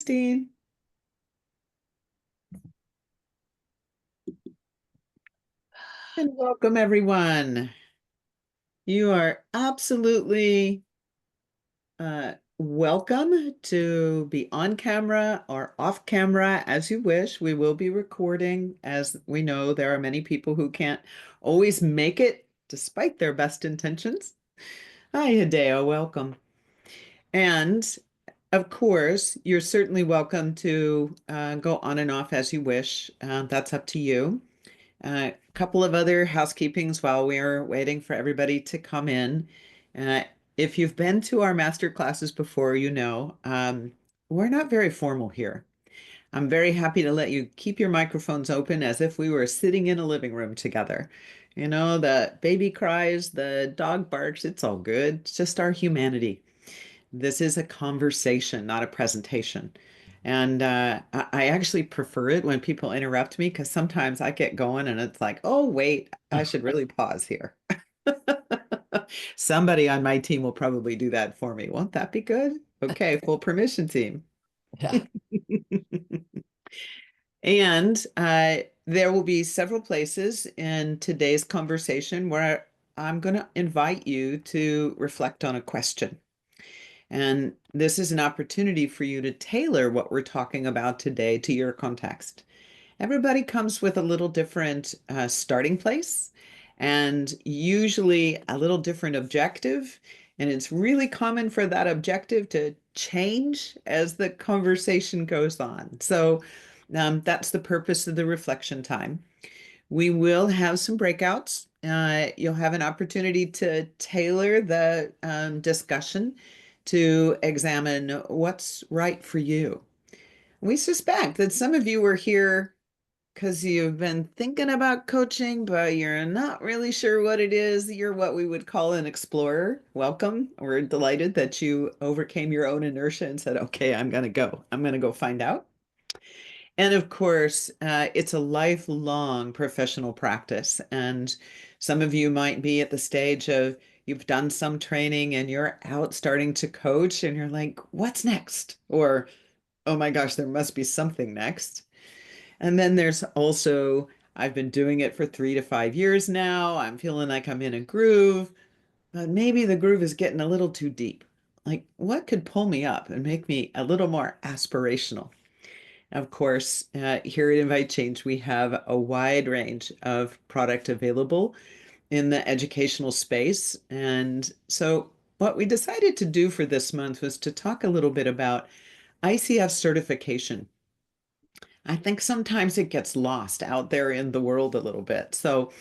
Christine. And welcome, everyone. You are absolutely welcome to be on camera or off camera as you wish. We will be recording. As we know, there are many people who can't always make it despite their best intentions. Hi, Hideo, welcome. And of course, you're certainly welcome to go on and off as you wish. That's up to you. A couple of other housekeepings while we're waiting for everybody to come in. Uh, if you've been to our master classes before, you know we're not very formal here. I'm very happy to let you keep your microphones open as if we were sitting in a living room together. You know, the baby cries, the dog barks, it's all good. It's just our humanity. This is a conversation, not a presentation. And I actually prefer it when people interrupt me because sometimes I get going and it's like, oh, wait, I should really pause here. Somebody on my team will probably do that for me. Won't that be good? Okay, full permission team. Yeah. And there will be several places in today's conversation where I'm going to invite you to reflect on a question. And this is an opportunity for you to tailor what we're talking about today to your context. Everybody comes with a little different starting place and usually a little different objective. And it's really common for that objective to change as the conversation goes on. So that's the purpose of the reflection time. We will have some breakouts. You'll have an opportunity to tailor the discussion to examine what's right for you. We suspect that some of you are here because you've been thinking about coaching, but you're not really sure what it is. You're what we would call an explorer. Welcome. We're delighted that you overcame your own inertia and said, okay, I'm going to go. I'm going to go find out. And of course, it's a lifelong professional practice. And some of you might be at the stage of you've done some training and you're out starting to coach and you're like, what's next? Or, oh my gosh, there must be something next. And then there's also, I've been doing it for 3 to 5 years now. I'm feeling like I'm in a groove, but maybe the groove is getting a little too deep. Like, what could pull me up and make me a little more aspirational? Of course, here at inviteCHANGE, we have a wide range of product available in the educational space. And so what we decided to do for this month was to talk a little bit about ICF certification. I think sometimes it gets lost out there in the world a little bit. So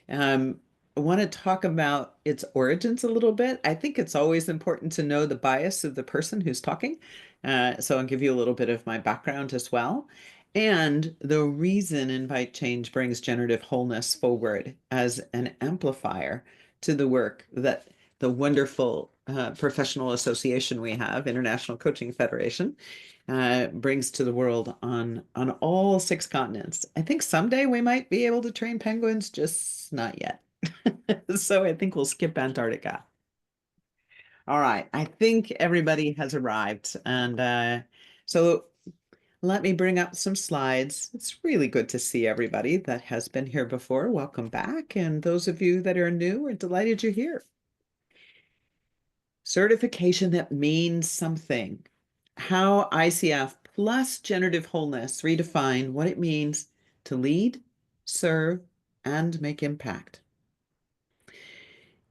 I want to talk about its origins a little bit. I think it's always important to know the bias of the person who's talking. So I'll give you a little bit of my background as well. And the reason inviteCHANGE brings generative wholeness forward as an amplifier to the work that the wonderful professional association we have, International Coaching Federation, brings to the world on all 6 continents. I think someday we might be able to train penguins, just not yet. So I think we'll skip Antarctica. All right, I think everybody has arrived. And so let me bring up some slides. It's really good to see everybody that has been here before. Welcome back. And those of you that are new, we're delighted you're here. Certification that means something. How ICF plus generative wholeness redefine what it means to lead, serve, and make impact.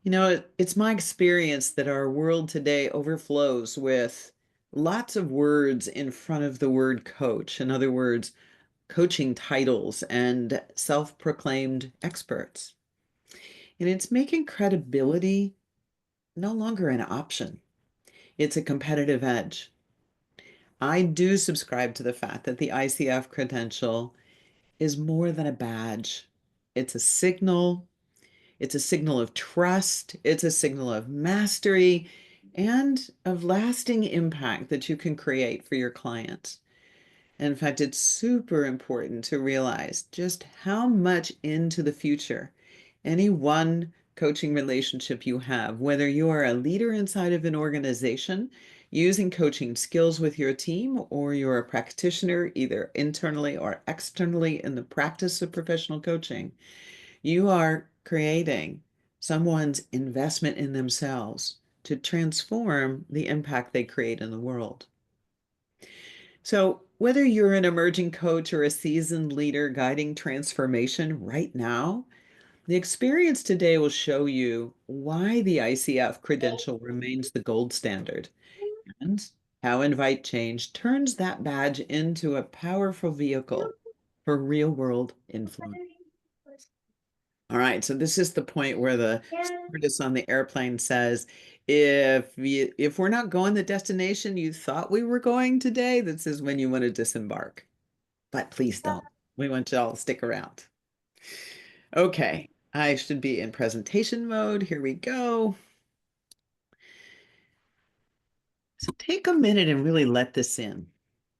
You know, it's my experience that our world today overflows with lots of words in front of the word coach. In other words, coaching titles and self-proclaimed experts. And it's making credibility no longer an option. It's a competitive edge. I do subscribe to the fact that the ICF credential is more than a badge. It's a signal. It's a signal of trust. It's a signal of mastery and of lasting impact that you can create for your clients. In fact, it's super important to realize just how much into the future any one coaching relationship you have, whether you are a leader inside of an organization, using coaching skills with your team, or you're a practitioner, either internally or externally in the practice of professional coaching, you are creating someone's investment in themselves to transform the impact they create in the world. So, whether you're an emerging coach or a seasoned leader guiding transformation right now, the experience today will show you why the ICF credential remains the gold standard and how Invite Change turns that badge into a powerful vehicle for real world influence. All right, so this is the point where the stewardess on the airplane says, if we're not going the destination you thought we were going today, this is when you want to disembark. But please don't. We want y'all to stick around. Okay, I should be in presentation mode. Here we go. So take a minute and really let this in.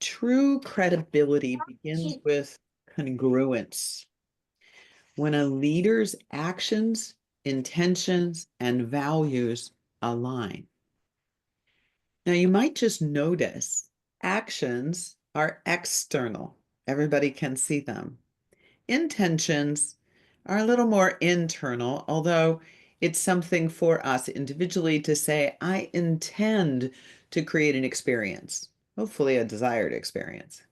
True credibility begins with congruence. When a leader's actions, intentions, and values align. Now, you might just notice actions are external. Everybody can see them. Intentions are a little more internal, although it's something for us individually to say, I intend to create an experience, hopefully a desired experience.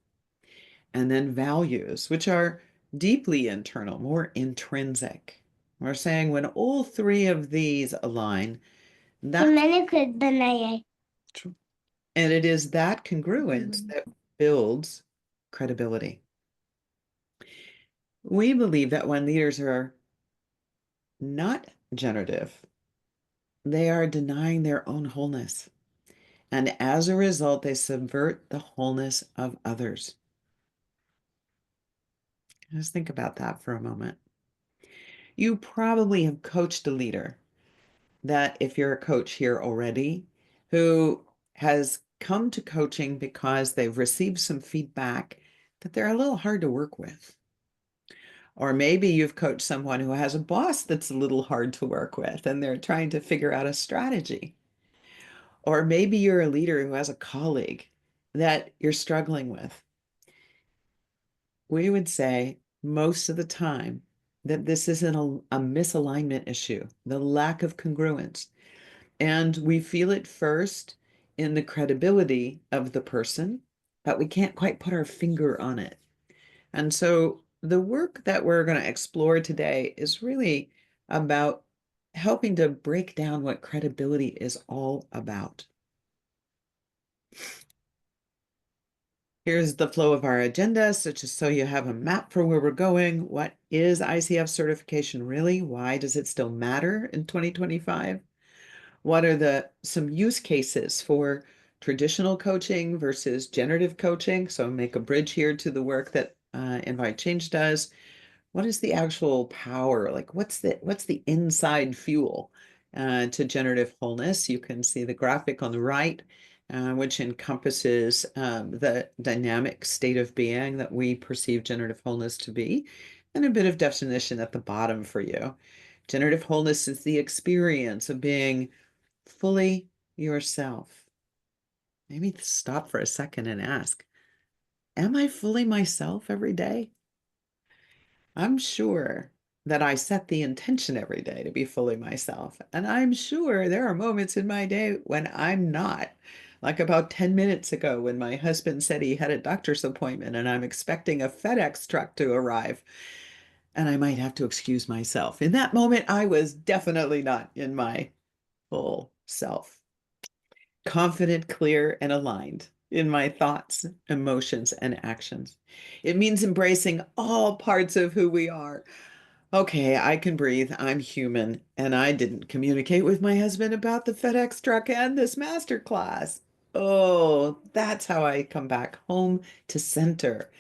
And then values, which are deeply internal, more intrinsic. We're saying when all three of these align, that and it is that congruence that builds credibility. We believe that when leaders are not generative, they are denying their own wholeness. And as a result, they subvert the wholeness of others. Just think about that for a moment. You probably have coached a leader that, if you're a coach here already, who has come to coaching because they've received some feedback that they're a little hard to work with. Or maybe you've coached someone who has a boss that's a little hard to work with and they're trying to figure out a strategy. Or maybe you're a leader who has a colleague that you're struggling with. We would say most of the time that this isn't a misalignment issue, the lack of congruence. And we feel it first in the credibility of the person, but we can't quite put our finger on it. And so the work that we're going to explore today is really about helping to break down what credibility is all about. Here's the flow of our agenda, so just so you have a map for where we're going. What is ICF certification really? Why does it still matter in 2025? What are some use cases for traditional coaching versus generative coaching? So make a bridge here to the work that Invite Change does. What is the actual power? Like what's the inside fuel to generative wholeness? You can see the graphic on the right, which encompasses the dynamic state of being that we perceive generative wholeness to be, and a bit of definition at the bottom for you. Generative wholeness is the experience of being fully yourself. Maybe stop for a second and ask, am I fully myself every day? I'm sure that I set the intention every day to be fully myself. And I'm sure there are moments in my day when I'm not. Like about 10 minutes ago, when my husband said he had a doctor's appointment and I'm expecting a FedEx truck to arrive, and I might have to excuse myself. In that moment, I was definitely not in my full self. Confident, clear, and aligned in my thoughts, emotions, and actions. It means embracing all parts of who we are. Okay, I can breathe. I'm human. And I didn't communicate with my husband about the FedEx truck and this masterclass. Oh, that's how I come back home to center.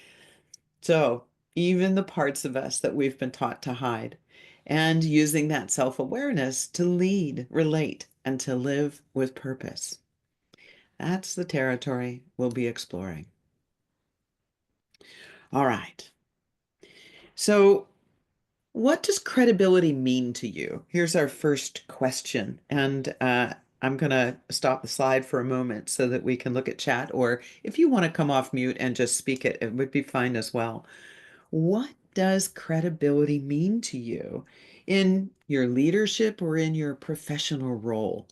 So, even the parts of us that we've been taught to hide, and using that self-awareness to lead, relate, and to live with purpose. That's the territory we'll be exploring. All right. So, what does credibility mean to you? Here's our first question. And I'm going to stop the slide for a moment so that we can look at chat, or if you want to come off mute and just speak it, it would be fine as well. What does credibility mean to you in your leadership or in your professional role?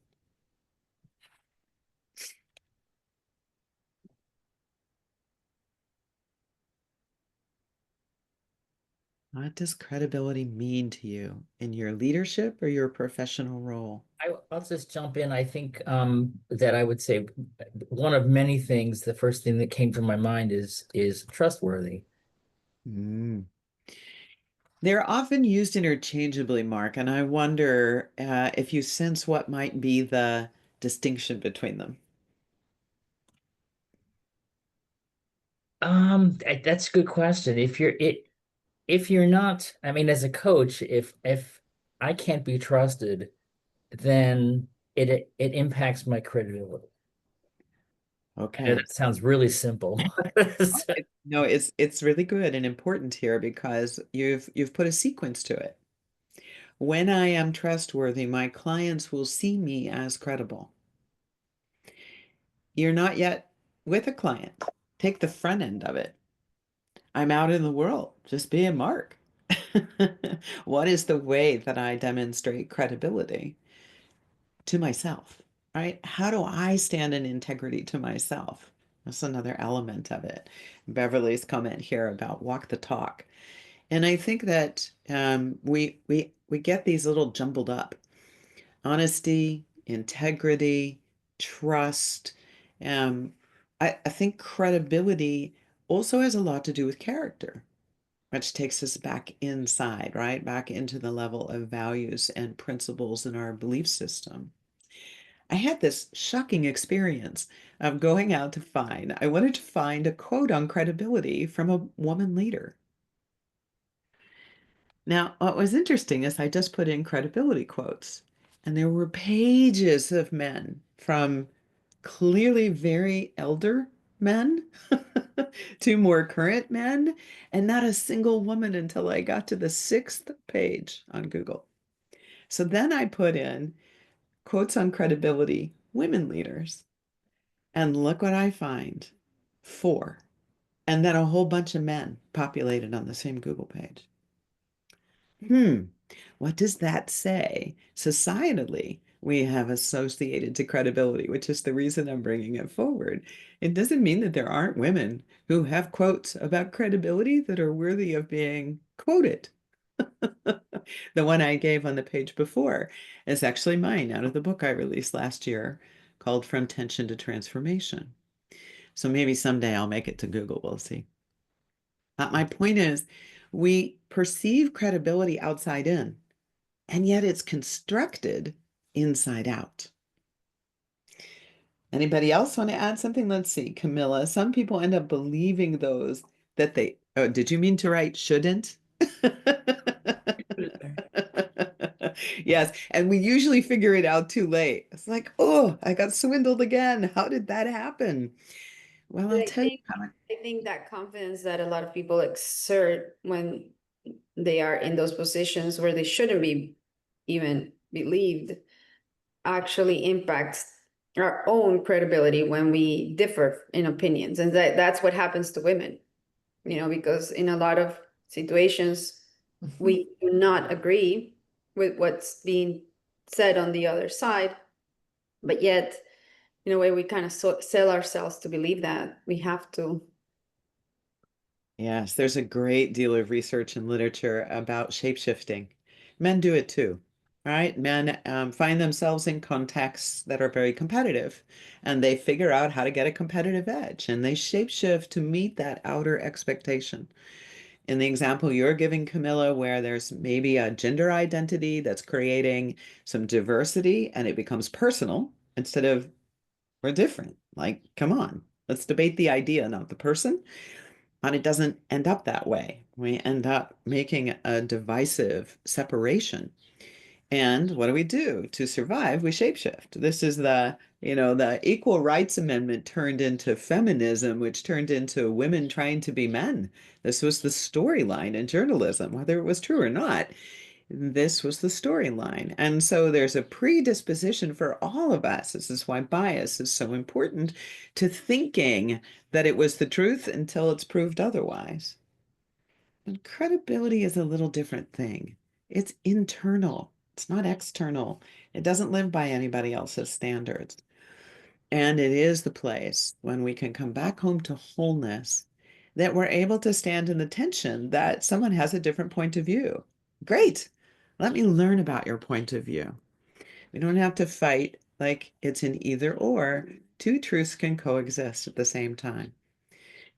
What does credibility mean to you in your leadership or your professional role? I'll just jump in. I think that I would say one of many things, the first thing that came to my mind is trustworthy. Mm. They're often used interchangeably, Mark, and I wonder if you sense what might be the distinction between them. That's a good question. If you're not, I mean, as a coach, if I can't be trusted, then it impacts my credibility. I know Okay. that sounds really simple. No, it's really good and important here because you've put a sequence to it. When I am trustworthy, my clients will see me as credible. You're not yet with a client. Take the front end of it. I'm out in the world, just being Mark. What is the way that I demonstrate credibility to myself, right? How do I stand in integrity to myself? That's another element of it. Beverly's comment here about walk the talk. And I think that we get these little jumbled up. Honesty, integrity, trust. Um, I think credibility also has a lot to do with character, which takes us back inside, right? Back into the level of values and principles in our belief system. I had this shocking experience of going out to I wanted to find a quote on credibility from a woman leader. Now, what was interesting is I just put in credibility quotes, and there were pages of men from clearly very elder men to more current men, and not a single woman until I got to the sixth page on Google. So then I put in quotes on credibility, women leaders, and look what I find. Four. And then a whole bunch of men populated on the same Google page. What does that say? Societally, we have associated to credibility, which is the reason I'm bringing it forward. It doesn't mean that there aren't women who have quotes about credibility that are worthy of being quoted. The one I gave on the page before is actually mine out of the book I released last year called From Tension to Transformation. So maybe someday I'll make it to Google. We'll see. My point is, we perceive credibility outside in, and yet it's constructed inside out. Anybody else want to add something? Let's see, Camilla. Some people end up believing those that they, oh, did you mean to write shouldn't? Yes, and we usually figure it out too late. It's like, oh, I got swindled again. How did that happen? Well, But I'll I tell you think how. I think that confidence that a lot of people exert when they are in those positions where they shouldn't be even believed actually impacts our own credibility when we differ in opinions. And that's what happens to women, because in a lot of situations Mhm. we do not agree with what's being said on the other side, but yet in a way we kind of sell ourselves to believe that we have to. Yes, there's a great deal of research and literature about shapeshifting. Men do it too, right? Men find themselves in contexts that are very competitive, and they figure out how to get a competitive edge, and they shapeshift to meet that outer expectation. In the example you're giving, Camilla, where there's maybe a gender identity that's creating some diversity, and it becomes personal instead of we're different. Like, come on, let's debate the idea, not the person. But it doesn't end up that way. We end up making a divisive separation. And what do we do to survive? We shapeshift. This is the Equal Rights Amendment turned into feminism, which turned into women trying to be men. This was the storyline in journalism, whether it was true or not. This was the storyline. And so there's a predisposition for all of us. This is why bias is so important to thinking that it was the truth until it's proved otherwise. And credibility is a little different thing. It's internal, it's not external. It doesn't live by anybody else's standards. And it is the place when we can come back home to wholeness that we're able to stand in the tension that someone has a different point of view. Great. Let me learn about your point of view. We don't have to fight like it's an either or. Two truths can coexist at the same time.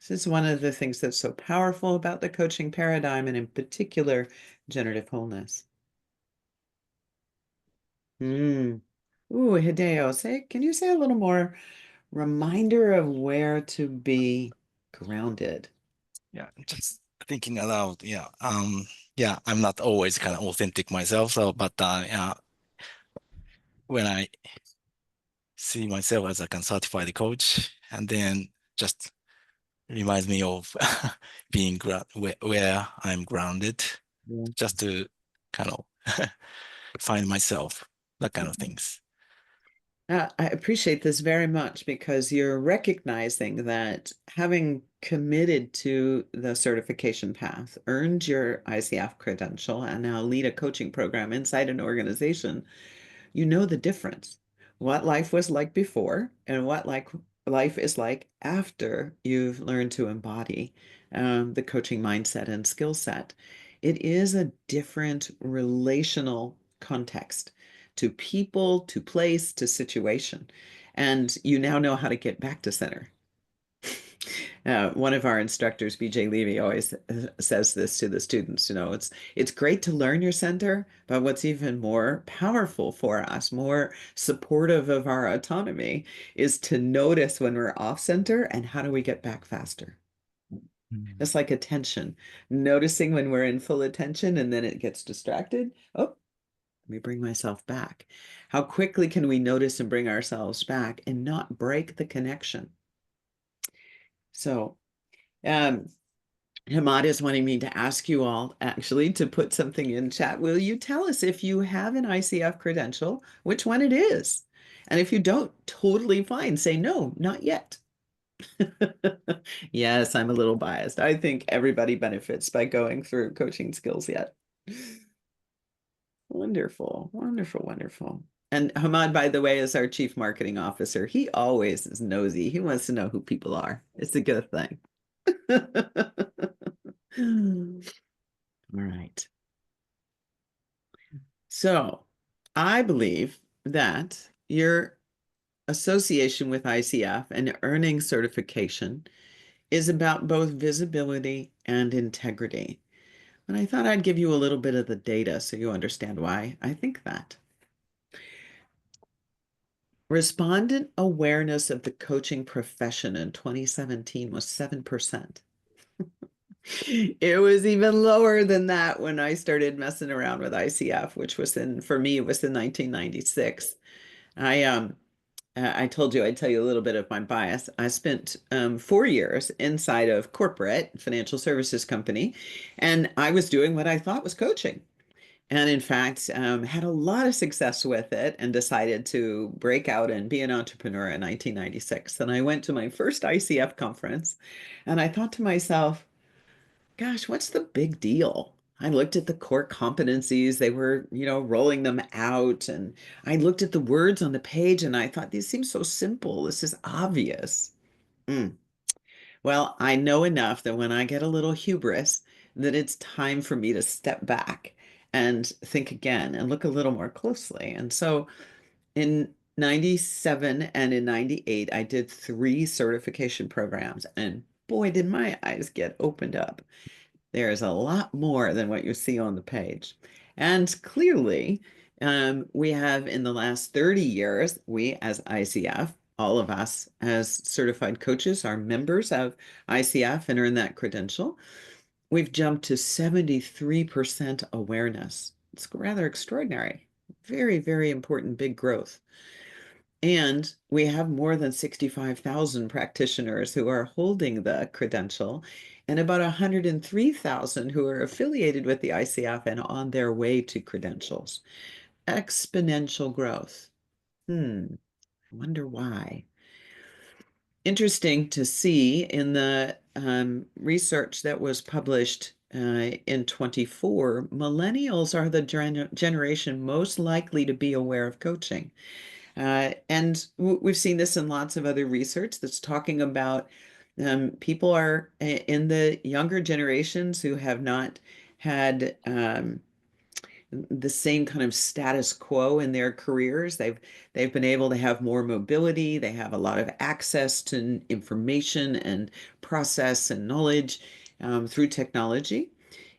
This is one of the things that's so powerful about the coaching paradigm, and in particular, generative wholeness. Ooh, Hideo, can you say a little more reminder of where to be grounded? Yeah, just thinking aloud. Yeah. Yeah, I'm not always kind of authentic myself. So, but yeah, when I see myself as a kind of certified coach, and then just reminds me of being where I'm grounded, Yeah. just to kind of find myself, that kind of things. I appreciate this very much because you're recognizing that having committed to the certification path, earned your ICF credential, and now lead a coaching program inside an organization, you know the difference. What life was like before and what life is like after you've learned to embody the coaching mindset and skill set. It is a different relational context to people, to place, to situation. And you now know how to get back to center. One of our instructors, BJ Levy, always says this to the students, it's great to learn your center, but what's even more powerful for us, more supportive of our autonomy, is to notice when we're off center and how do we get back faster. It's like attention, noticing when we're in full attention and then it gets distracted. Oh, let me bring myself back. How quickly can we notice and bring ourselves back and not break the connection? So, Hamad is wanting me to ask you all actually to put something in chat. Will you tell us if you have an ICF credential, which one it is? And if you don't, totally fine. Say no, not yet. Yes, I'm a little biased. I think everybody benefits by going through coaching skills yet. Wonderful, wonderful, wonderful. And Hamad, by the way, is our chief marketing officer. He always is nosy. He wants to know who people are. It's a good thing. All right. So I believe that your association with ICF and earning certification is about both visibility and integrity. And I thought I'd give you a little bit of the data so you understand why I think that. Respondent awareness of the coaching profession in 2017 was 7%. It was even lower than that when I started messing around with ICF, which was for me, it was in 1996. I told you I'd tell you a little bit of my bias. I spent 4 years inside of corporate financial services company, and I was doing what I thought was coaching. And in fact, had a lot of success with it and decided to break out and be an entrepreneur in 1996. And I went to my first ICF conference, and I thought to myself, gosh, what's the big deal? I looked at the core competencies, they were, rolling them out. And I looked at the words on the page and I thought, these seem so simple. This is obvious. Mm. Well, I know enough that when I get a little hubris, that it's time for me to step back and think again and look a little more closely. And so in 97 and in 98, I did 3 certification programs. And boy, did my eyes get opened up. There's a lot more than what you see on the page. And clearly, we have in the last 30 years, we as ICF, all of us as certified coaches are members of ICF and earn that credential. We've jumped to 73% awareness. It's rather extraordinary. Very, very important, big growth. And we have more than 65,000 practitioners who are holding the credential, and about 103,000 who are affiliated with the ICF and on their way to credentials. Exponential growth. I wonder why. Interesting to see in the research that was published in 24, millennials are the generation most likely to be aware of coaching. And we've seen this in lots of other research that's talking about people are in the younger generations who have not had the same kind of status quo in their careers. They've been able to have more mobility. They have a lot of access to information and process and knowledge through technology.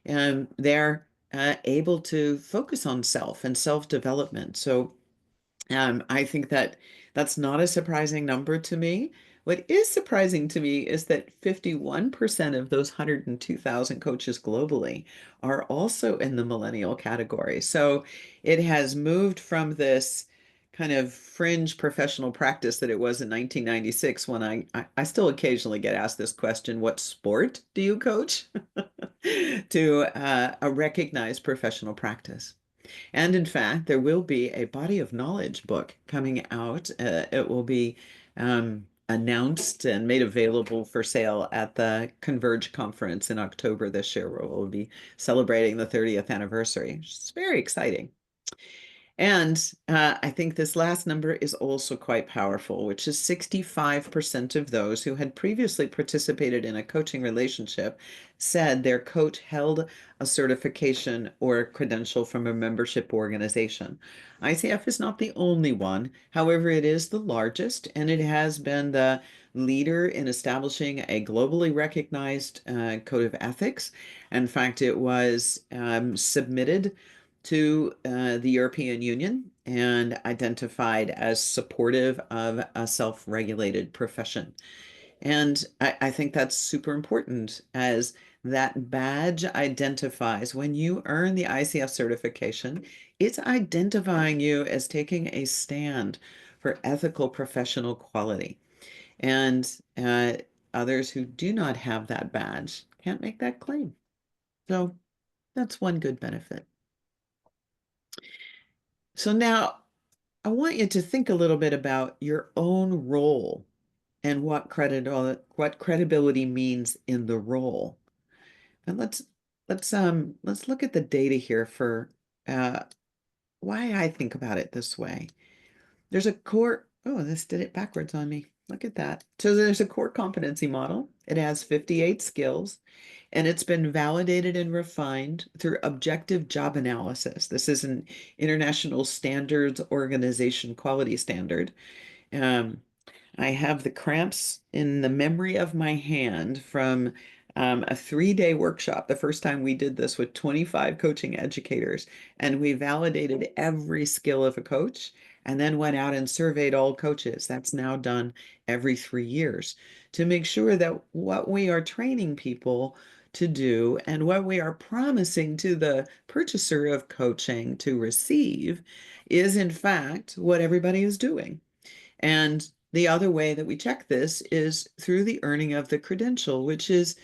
And they're able to focus on self and self-development. So I think that that's not a surprising number to me. What is surprising to me is that 51% of those 102,000 coaches globally are also in the millennial category. So it has moved from this kind of fringe professional practice that it was in 1996 when I still occasionally get asked this question, what sport do you coach? to a recognized professional practice. And in fact, there will be a body of knowledge book coming out. It will be announced and made available for sale at the Converge conference in October this year, where we'll be celebrating the 30th anniversary. It's very exciting. And I think this last number is also quite powerful, which is 65% of those who had previously participated in a coaching relationship said their coach held a certification or a credential from a membership organization. ICF is not the only one. However, it is the largest, and it has been the leader in establishing a globally recognized code of ethics. In fact, it was submitted to the European Union and identified as supportive of a self-regulated profession. And I think that's super important, as that badge identifies when you earn the ICF certification, it's identifying you as taking a stand for ethical professional quality. And others who do not have that badge can't make that claim. So that's one good benefit. So now I want you to think a little bit about your own role and what credibility means in the role. And let's look at the data here for uh, why I think about it this way. There's a core, oh, this did it backwards on me. Look at that. So there's a core competency model. It has 58 skills, and it's been validated and refined through objective job analysis. This is an international standards organization quality standard. Um, I have the cramps in the memory of my hand from a 3-day workshop. The first time we did this with 25 coaching educators, and we validated every skill of a coach and then went out and surveyed all coaches. That's now done every 3 years to make sure that what we are training people to do and what we are promising to the purchaser of coaching to receive is in fact what everybody is doing. And the other way that we check this is through the earning of the credential, which is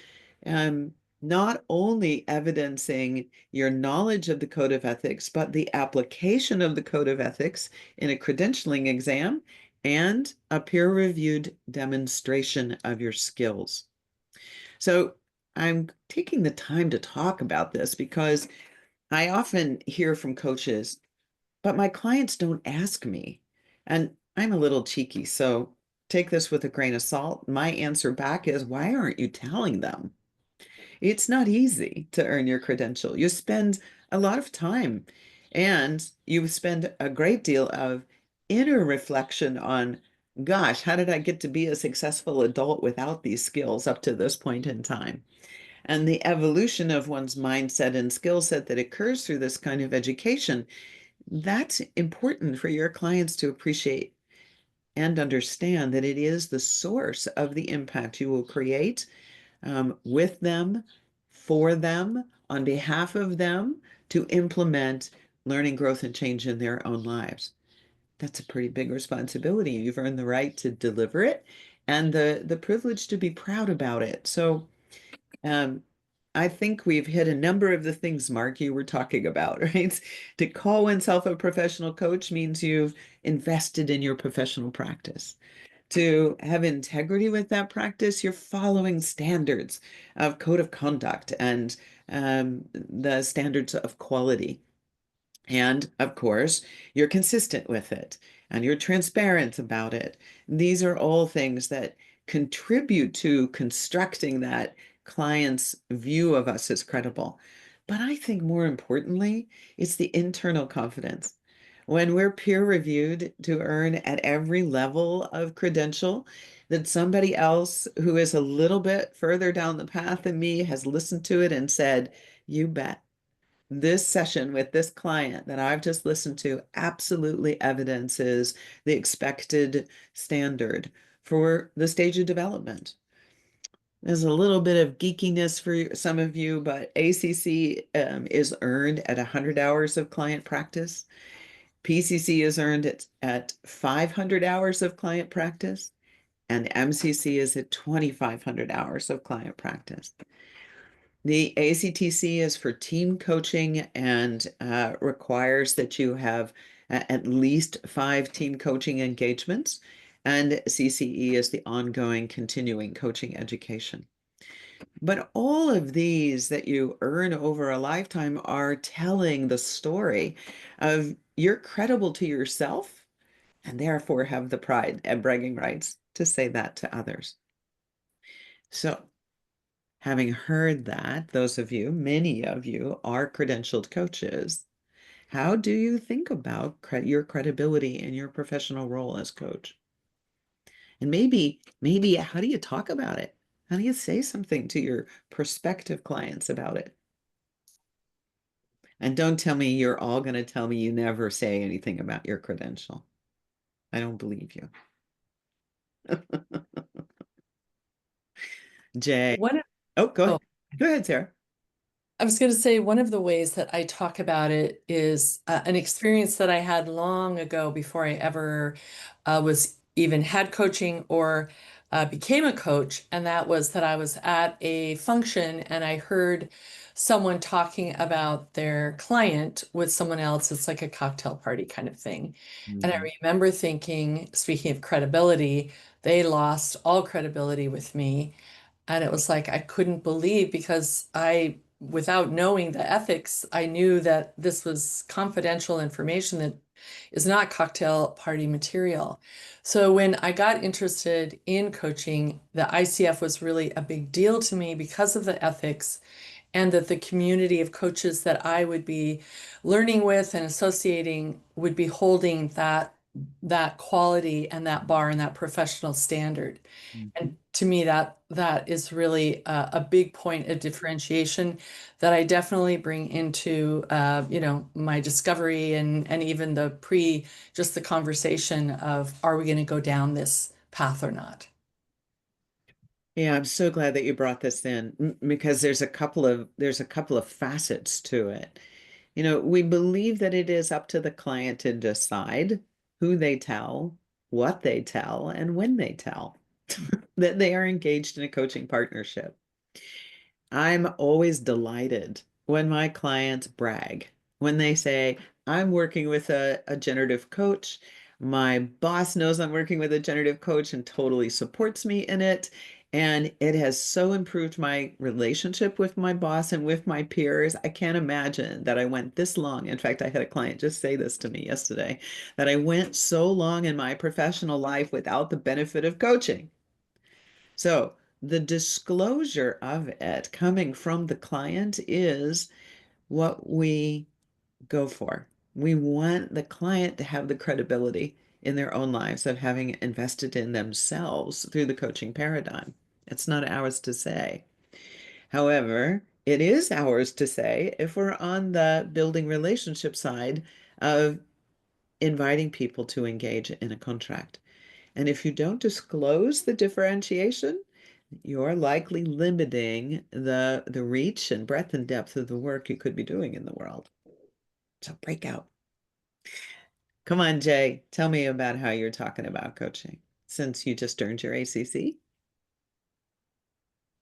not only evidencing your knowledge of the code of ethics, but the application of the code of ethics in a credentialing exam and a peer-reviewed demonstration of your skills. So I'm taking the time to talk about this because I often hear from coaches, but my clients don't ask me. And I'm a little cheeky, so take this with a grain of salt. My answer back is, why aren't you telling them? It's not easy to earn your credential. You spend a lot of time and you spend a great deal of inner reflection on, gosh, how did I get to be a successful adult without these skills up to this point in time? And the evolution of one's mindset and skill set that occurs through this kind of education, that's important for your clients to appreciate and understand that it is the source of the impact you will create with them, for them, on behalf of them, to implement learning, growth, and change in their own lives. That's a pretty big responsibility. You've earned the right to deliver it and the privilege to be proud about it. So I think we've hit a number of the things, Mark, you were talking about, right? To call oneself a professional coach means you've invested in your professional practice. To have integrity with that practice, you're following standards of code of conduct and the standards of quality. And of course, you're consistent with it and you're transparent about it. These are all things that contribute to constructing that client's view of us as credible. But I think more importantly, it's the internal confidence. When we're peer reviewed to earn at every level of credential, that somebody else who is a little bit further down the path than me has listened to it and said, you bet this session with this client that I've just listened to absolutely evidences the expected standard for the stage of development. There's a little bit of geekiness for some of you, but ACC is earned at 100 hours of client practice. PCC is earned at 500 hours of client practice, and MCC is at 2,500 hours of client practice. The ACTC is for team coaching and requires that you have at least 5 team coaching engagements. And CCE is the ongoing continuing coaching education. But all of these that you earn over a lifetime are telling the story of you're credible to yourself and therefore have the pride and bragging rights to say that to others. So, having heard that, those of you, many of you are credentialed coaches. How do you think about your credibility in your professional role as coach? And maybe, how do you talk about it? How do you say something to your prospective clients about it? And don't tell me you're all going to tell me you never say anything about your credential. I don't believe you. Jay. One of, Oh, go oh, ahead. Go ahead, Sarah. I was going to say one of the ways that I talk about it is an experience that I had long ago before I ever was even had coaching or became a coach. And that was that I was at a function and I heard someone talking about their client with someone else. It's like a cocktail party kind of thing. And I remember thinking, speaking of credibility, they lost all credibility with me. And it was like I couldn't believe because without knowing the ethics, I knew that this was confidential information that is not cocktail party material. So when I got interested in coaching, the ICF was really a big deal to me because of the ethics and that the community of coaches that I would be learning with and associating would be holding that quality and that bar and that professional standard. And to me, that is really a big point of differentiation that I definitely bring into my discovery and even just the conversation of are we going to go down this path or not? Yeah, I'm so glad that you brought this in because there's a couple of facets to it. You know, we believe that it is up to the client to decide who they tell, what they tell, and when they tell that they are engaged in a coaching partnership. I'm always delighted when my clients brag, when they say, I'm working with a generative coach. My boss knows I'm working with a generative coach and totally supports me in it. And it has so improved my relationship with my boss and with my peers. I can't imagine that I went this long. In fact, I had a client just say this to me yesterday, that I went so long in my professional life without the benefit of coaching. So the disclosure of it coming from the client is what we go for. We want the client to have the credibility in their own lives of having invested in themselves through the coaching paradigm. It's not ours to say. However, it is ours to say if we're on the building relationship side of inviting people to engage in a contract. And if you don't disclose the differentiation, you're likely limiting the reach and breadth and depth of the work you could be doing in the world. So break out. Come on, Jay, tell me about how you're talking about coaching since you just earned your ACC.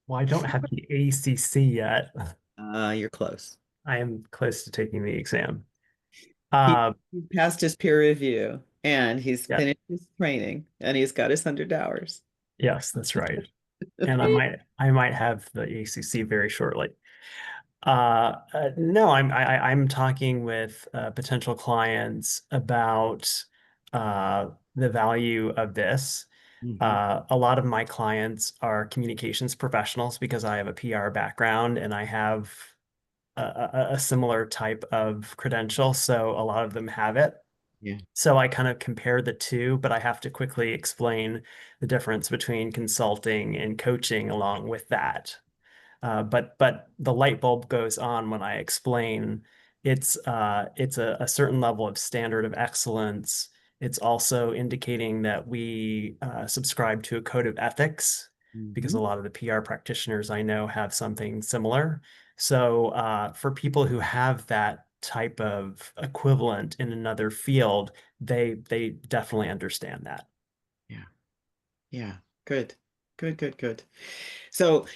Well, I don't have the ACC yet. You're close. I am close to taking the exam. He, Uh, he passed his peer review and he's yeah, finished his training and he's got his 100 hours. yes, that's right. And I might have the ACC very shortly. No, I'm talking with potential clients about the value of this. A lot of my clients are communications professionals because I have a PR background and I have a similar type of credential. So a lot of them have it. Yeah. So I kind of compare the two, but I have to quickly explain the difference between consulting and coaching along with that. But the light bulb goes on when I explain it's a certain level of standard of excellence. It's also indicating that we subscribe to a code of ethics because a lot of the PR practitioners I know have something similar. So for people who have that type of equivalent in another field, they definitely understand that. Yeah. Yeah. Good. Good, good, good. So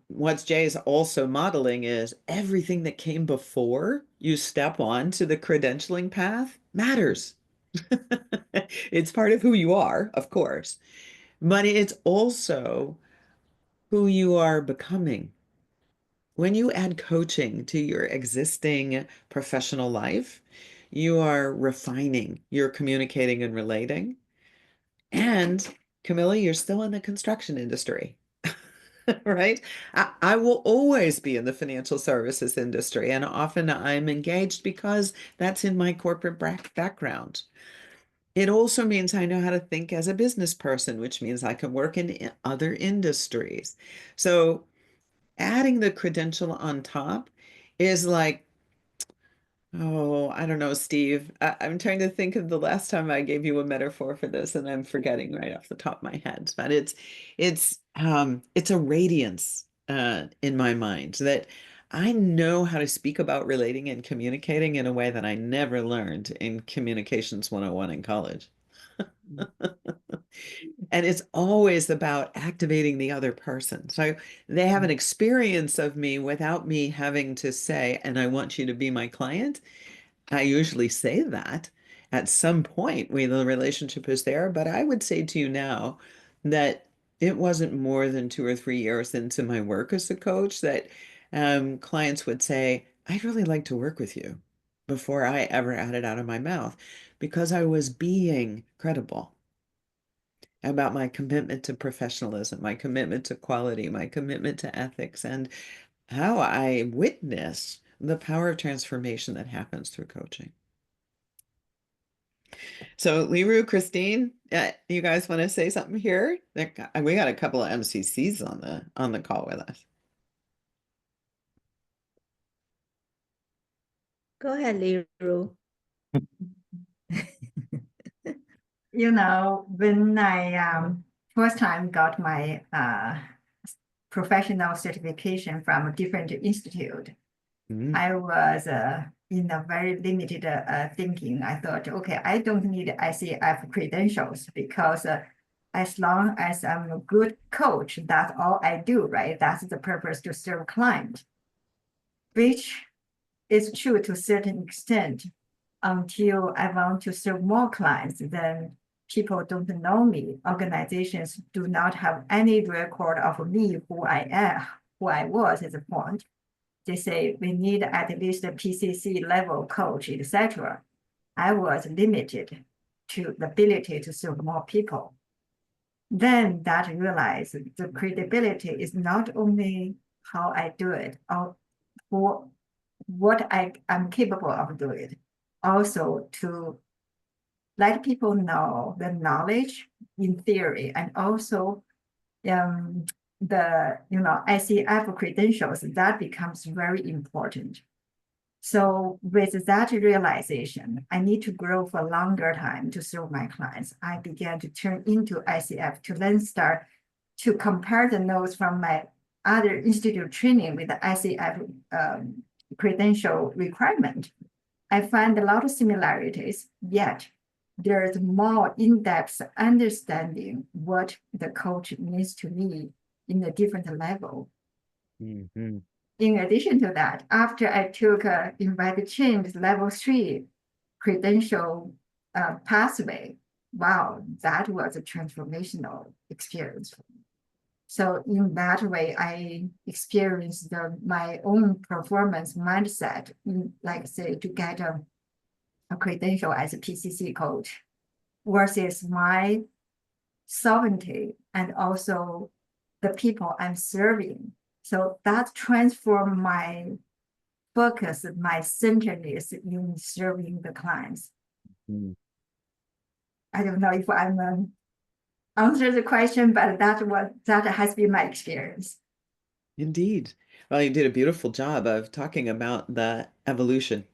what Jay is also modeling is everything that came before you step on to the credentialing path matters. It's part of who you are, of course, but it's also who you are becoming. When you add coaching to your existing professional life, you are refining, you're communicating and relating. And Camilla, you're still in the construction industry, right? I will always be in the financial services industry, and often I'm engaged because that's in my corporate background. It also means I know how to think as a business person, which means I can work in other industries. So adding the credential on top is like, oh, I don't know, Steve. I'm trying to think of the last time I gave you a metaphor for this, and I'm forgetting right off the top of my head. But it's a radiance in my mind that I know how to speak about relating and communicating in a way that I never learned in Communications 101 in college. And it's always about activating the other person. So they have an experience of me without me having to say, and I want you to be my client. I usually say that at some point when the relationship is there, but I would say to you now that it wasn't more than 2 or 3 years into my work as a coach that clients would say, I'd really like to work with you before I ever had it out of my mouth because I was being credible about my commitment to professionalism, my commitment to quality, my commitment to ethics, and how I witness the power of transformation that happens through coaching. So, Liru, Christine, you guys want to say something here? We got a couple of MCCs on the call with us. Go ahead, Liru. When I first time got my professional certification from a different institute, I was in a very limited thinking. I thought, okay, I don't need ICF credentials because as long as I'm a good coach, that's all I do, right? That's the purpose, to serve client, which is true to a certain extent until I want to serve more clients. Then people don't know me. Organizations do not have any record of me, who I am, who I was at the point. They say we need at least a PCC level coach, etc. I was limited to the ability to serve more people. Then that realized the credibility is not only how I do it, or for what I am capable of doing, also to let people know the knowledge in theory, and also the ICF credentials, that becomes very important. So with that realization, I need to grow for a longer time to serve my clients. I began to turn into ICF to then start to compare the notes from my other institute training with the ICF credential requirement. I find a lot of similarities, yet there's more in-depth understanding what the coach means to me in a different level. Mm-hmm. In addition to that, after I took inviteCHANGE level 3 credential pathway, wow, that was a transformational experience for me. So in that way, I experienced my own performance mindset, like say, to get a credential as a PCC coach versus my sovereignty and also the people I'm serving. So that transformed my focus, my centeredness in serving the clients. Mm. I don't know if I'm answer the question, but that has been my experience. Indeed. Well, you did a beautiful job of talking about the evolution.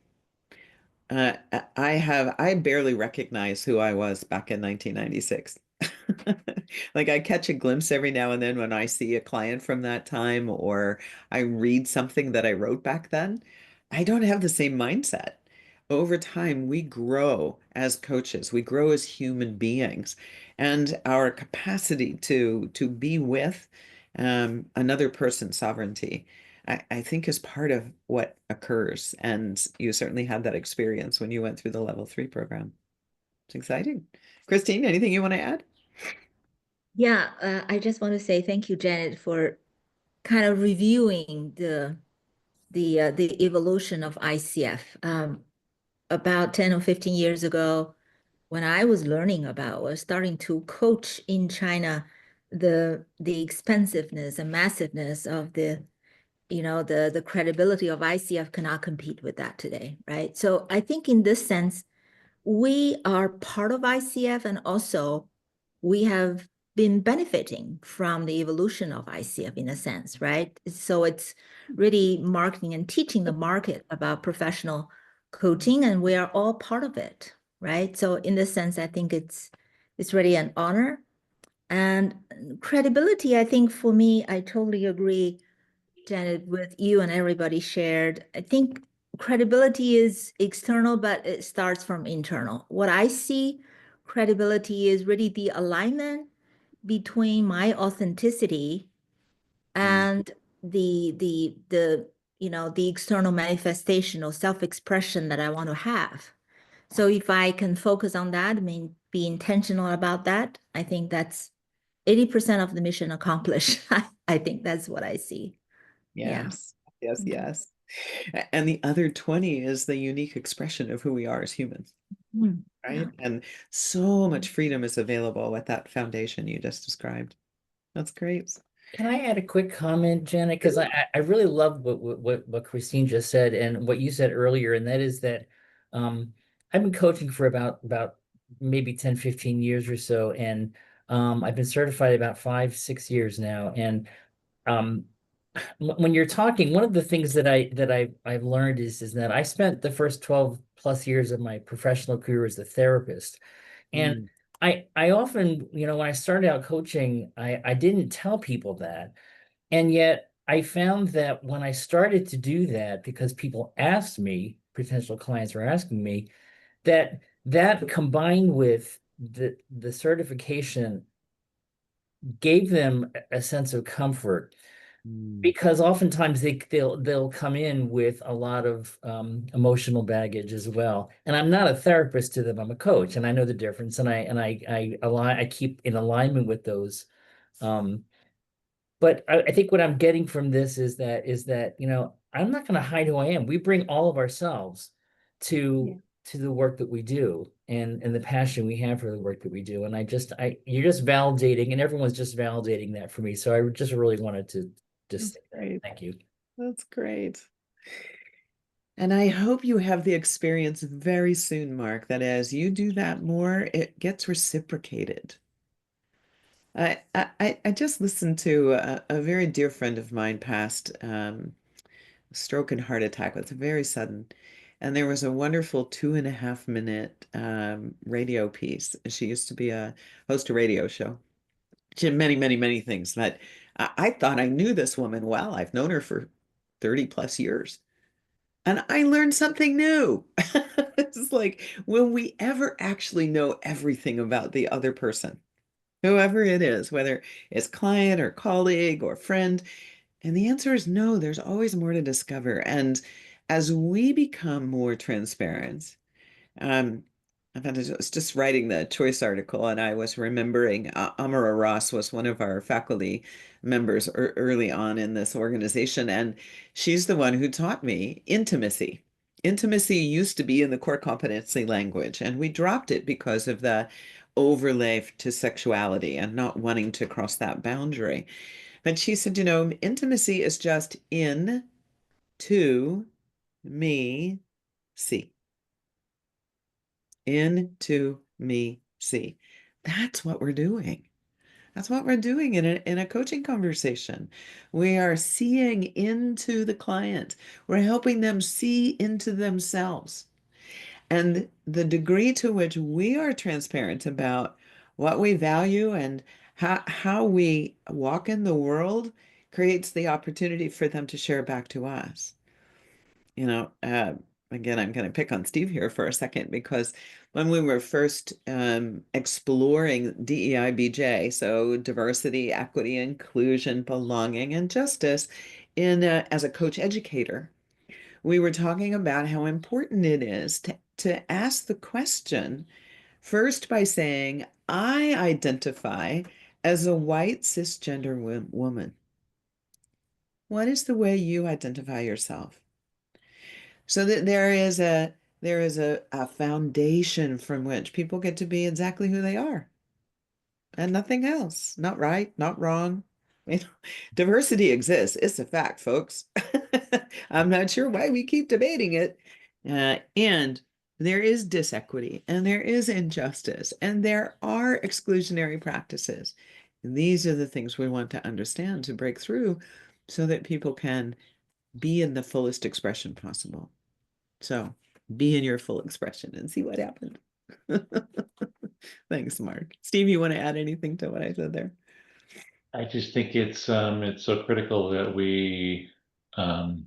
I barely recognize who I was back in 1996. Like I catch a glimpse every now and then when I see a client from that time or I read something that I wrote back then. I don't have the same mindset. Over time, we grow as coaches, we grow as human beings, and our capacity to be with another person's sovereignty I think is part of what occurs. And you certainly had that experience when you went through the level 3 program. It's exciting. Christine, anything you want to add? Yeah, I just want to say thank you, Janet, for kind of reviewing the evolution of ICF. About 10 or 15 years ago, when I was learning about or starting to coach in China, the expensiveness and massiveness of the credibility of ICF cannot compete with that today, right? So I think in this sense, we are part of ICF, and also we have been benefiting from the evolution of ICF in a sense, right? So it's really marketing and teaching the market about professional coaching, and we are all part of it, right? So in this sense, I think it's really an honor. And credibility, I think for me, I totally agree, Janet, with you and everybody shared. I think credibility is external, but it starts from internal. What I see credibility is really the alignment between my authenticity and the external manifestation or self-expression that I want to have. So if I can focus on that, I mean, be intentional about that, I think that's 80% of the mission accomplished. I think that's what I see. Yeah. Yes, yes, Mhm. yes. And the other 20 is the unique expression of who we are as humans, Mm, yeah. right? And so much freedom is available with that foundation you just described. That's great. Can I add a quick comment, Janet? Because I really love what Christine just said and what you said earlier, and that is that I've been coaching for about maybe 10, 15 years or so, and I've been certified about 5, 6 years now. And um, when you're talking, one of the things I've learned is that I spent the first 12 plus years of my professional career as a therapist. And Mm. I often, when I started out coaching, I didn't tell people that. And yet I found that when I started to do that, because people asked me, potential clients were asking me, that combined with the certification gave them a sense of comfort, Mm. because oftentimes they'll come in with a lot of emotional baggage as well. And I'm not a therapist to them, I'm a coach, and I know the difference, and I keep in alignment with those. But I think what I'm getting from this is that I'm not going to hide who I am. We bring all of ourselves to the work that we do, and the passion we have for the work that we do. And you're just validating, and everyone's just validating that for me. So I just really wanted to just say that. Great. Thank you. That's great. And I hope you have the experience very soon, Mark, that as you do that more, it gets reciprocated. I just listened to a very dear friend of mine passed stroke and heart attack. It was very sudden. And there was a wonderful 2.5 minute radio piece. She used to be a host a radio show. She had many, many, many things, but I thought I knew this woman well. I've known her for 30 plus years. and I learned something new. It's like when we ever actually know everything about the other person, whoever it is, whether it's client or colleague or friend, and the answer is no, there's always more to discover. And as we become more transparent, um, I was just writing the choice article, and I was remembering Amara Ross was one of our faculty members early on in this organization, and she's the one who taught me intimacy. Intimacy used to be in the core competency language, and we dropped it because of the overlay to sexuality and not wanting to cross that boundary. But she said, intimacy is just in to me see. Into me see. That's what we're doing. That's what we're doing in a coaching conversation. We are seeing into the client. We're helping them see into themselves. And the degree to which we are transparent about what we value and how we walk in the world creates the opportunity for them to share back to us. Again, I'm going to pick on Steve here for a second, because when we were first exploring DEI-BJ, so diversity, equity, inclusion, belonging, and justice, as a coach educator, we were talking about how important it is to ask the question first by saying, I identify as a white cisgender woman. What is the way you identify yourself? So that there is a foundation from which people get to be exactly who they are and nothing else. Not right, not wrong. Diversity exists. It's a fact, folks. I'm not sure why we keep debating it. And there is disequity, and there is injustice, and there are exclusionary practices. And these are the things we want to understand to break through so that people can be in the fullest expression possible. So be in your full expression and see what happened. Thanks, Mark. Steve, you want to add anything to what I said there? I just think it's so critical that we are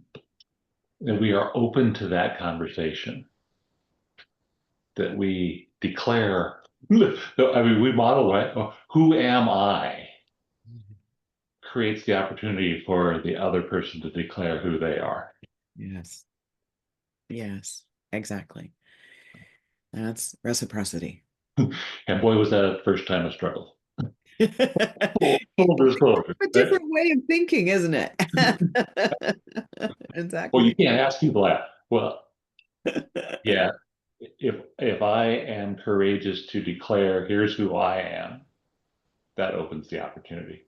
open to that conversation, that we declare. I mean, we model, right? Who am I? Creates the opportunity for the other person to declare who they are. Yes. Yes, exactly. That's reciprocity. And boy, was that first time a struggle. Full disclosure. A different way of thinking, isn't it? Exactly. Well, you can't ask people that. Well, yeah. If I am courageous to declare, here's who I am, that opens the opportunity.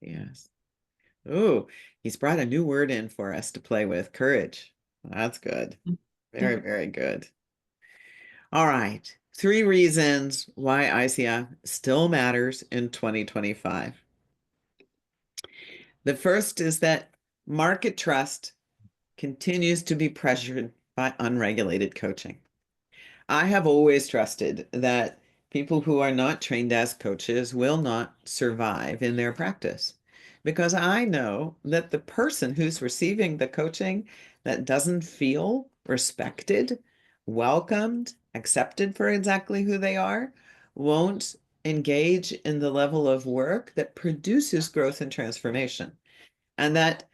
Yes. Oh, he's brought a new word in for us to play with, courage. That's good. Very, very good. All right. 3 reasons why ICF still matters in 2025. The first is that market trust continues to be pressured by unregulated coaching. I have always trusted that people who are not trained as coaches will not survive in their practice, because I know that the person who's receiving the coaching that doesn't feel respected, welcomed, accepted for exactly who they are, won't engage in the level of work that produces growth and transformation. And that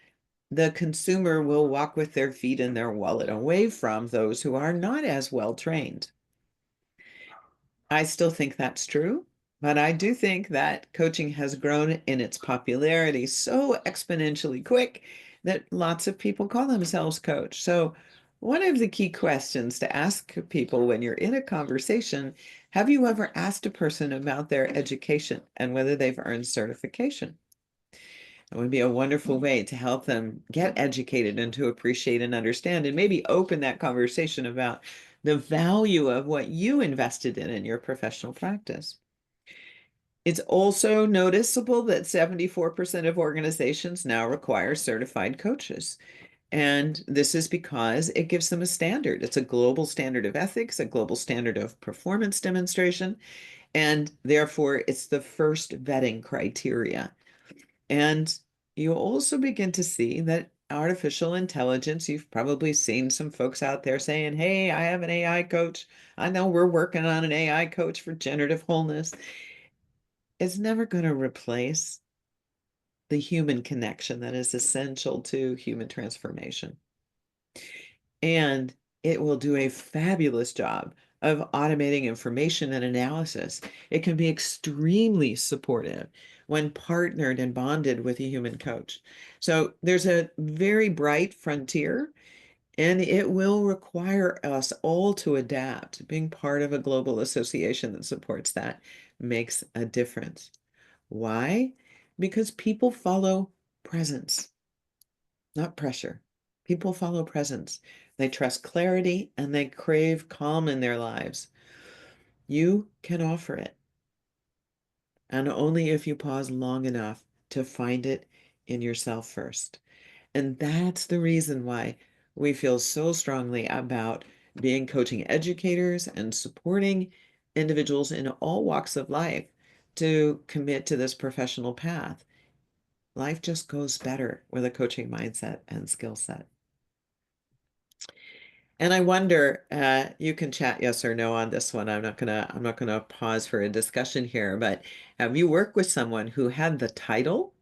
the consumer will walk with their feet in their wallet away from those who are not as well trained. I still think that's true, but I do think that coaching has grown in its popularity so exponentially quick that lots of people call themselves coach. So one of the key questions to ask people when you're in a conversation, have you ever asked a person about their education and whether they've earned certification? It would be a wonderful way to help them get educated and to appreciate and understand, and maybe open that conversation about the value of what you invested in your professional practice. It's also noticeable that 74% of organizations now require certified coaches. And this is because it gives them a standard. It's a global standard of ethics, a global standard of performance demonstration, and therefore it's the first vetting criteria. And you also begin to see that artificial intelligence, you've probably seen some folks out there saying, hey, I have an AI coach. I know we're working on an AI coach for generative wholeness. It's never going to replace the human connection that is essential to human transformation. And it will do a fabulous job of automating information and analysis. It can be extremely supportive when partnered and bonded with a human coach. So there's a very bright frontier, and it will require us all to adapt. Being part of a global association that supports that makes a difference. Why? Because people follow presence, not pressure. People follow presence. They trust clarity and they crave calm in their lives. You can offer it, and only if you pause long enough to find it in yourself first. And that's the reason why we feel so strongly about being coaching educators and supporting individuals in all walks of life to commit to this professional path. Life just goes better with a coaching mindset and skill set. And I wonder, you can chat yes or no on this one. I'm not gonna pause for a discussion here, but have you worked with someone who had the title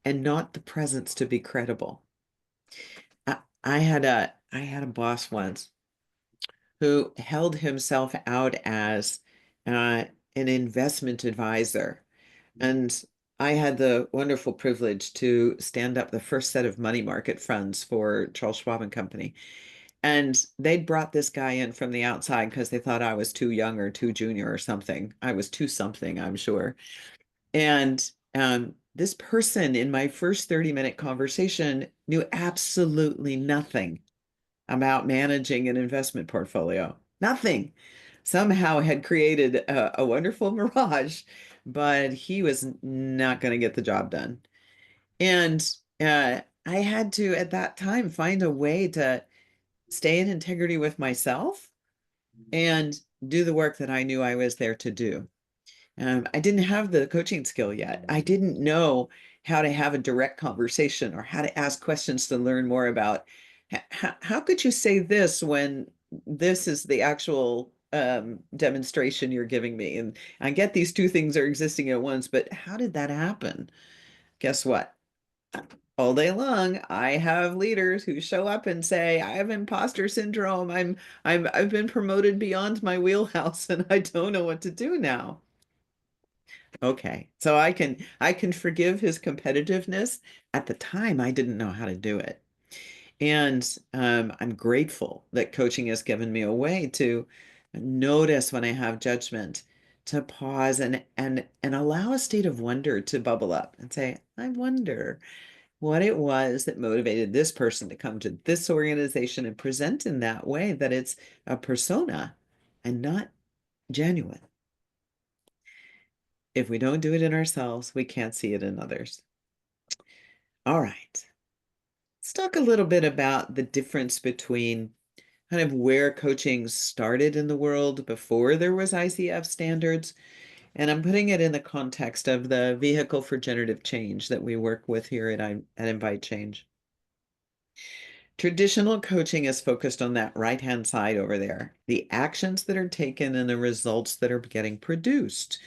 and not the presence to be credible? I had a boss once who held himself out as an investment advisor. And I had the wonderful privilege to stand up the first set of money market funds for Charles Schwab and Company. And they'd brought this guy in from the outside because they thought I was too young or too junior or something. I was too something, I'm sure. And this person in my first 30-minute conversation knew absolutely nothing about managing an investment portfolio. Nothing. Somehow had created a wonderful mirage, but he was not going to get the job done. And I had to, at that time, find a way to stay in integrity with myself and do the work that I knew I was there to do. I didn't have the coaching skill yet. I didn't know how to have a direct conversation or how to ask questions to learn more about how could you say this when this is the actual demonstration you're giving me? And I get these two things are existing at once, but how did that happen? Guess what? All day long, I have leaders who show up and say, I have imposter syndrome. I've been promoted beyond my wheelhouse and I don't know what to do now. Okay, so I can forgive his competitiveness. At the time, I didn't know how to do it. And I'm grateful that coaching has given me a way to notice when I have judgment, to pause and allow a state of wonder to bubble up and say, I wonder what it was that motivated this person to come to this organization and present in that way, that it's a persona and not genuine. If we don't do it in ourselves, we can't see it in others. All right. Let's talk a little bit about the difference between kind of where coaching started in the world before there was ICF standards. And I'm putting it in the context of the vehicle for generative change that we work with here at inviteCHANGE. Traditional coaching is focused on that right-hand side over there, the actions that are taken and the results that are getting produced.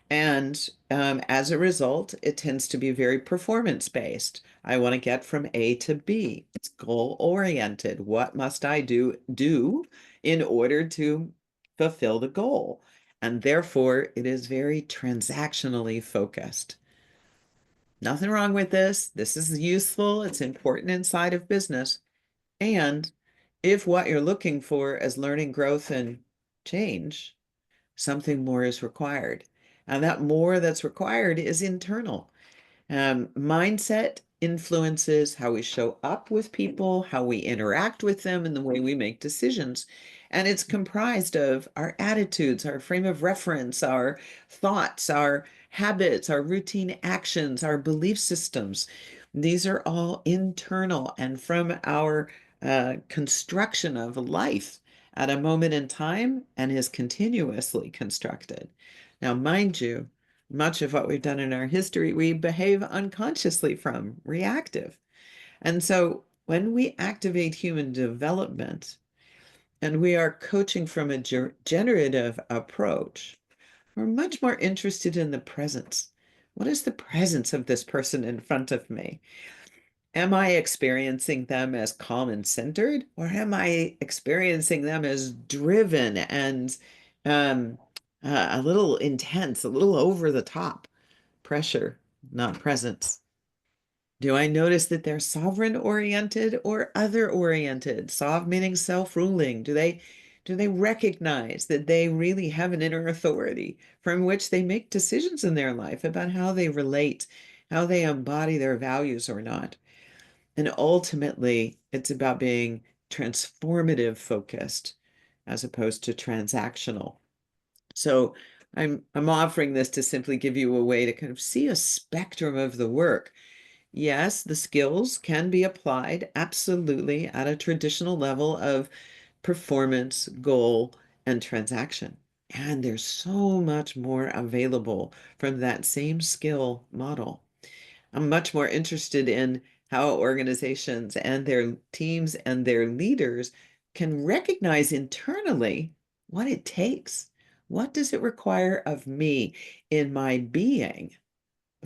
And as a result, it tends to be very performance-based. I want to get from A to B. It's goal-oriented. What must I do in order to fulfill the goal? And therefore, it is very transactionally focused. Nothing wrong with this. This is useful. It's important inside of business. And if what you're looking for is learning, growth, and change, something more is required. And that more that's required is internal. Mindset influences how we show up with people, how we interact with them, and the way we make decisions. And it's comprised of our attitudes, our frame of reference, our thoughts, our habits, our routine actions, our belief systems. These are all internal and from our construction of life at a moment in time and is continuously constructed. Now, mind you, much of what we've done in our history, we behave unconsciously from, reactive. And so when we activate human development and we are coaching from a generative approach, we're much more interested in the presence. What is the presence of this person in front of me? Am I experiencing them as calm and centered, or am I experiencing them as driven and um, a little intense, a little over the top? Pressure, not presence. Do I notice that they're sovereign oriented or other oriented? Sov meaning self-ruling. Do they recognize that they really have an inner authority from which they make decisions in their life about how they relate, how they embody their values or not? And ultimately, it's about being transformative focused as opposed to transactional. So I'm offering this to simply give you a way to kind of see a spectrum of the work. Yes, the skills can be applied absolutely at a traditional level of performance, goal, and transaction. And there's so much more available from that same skill model. I'm much more interested in how organizations and their teams and their leaders can recognize internally what it takes. What does it require of me in my being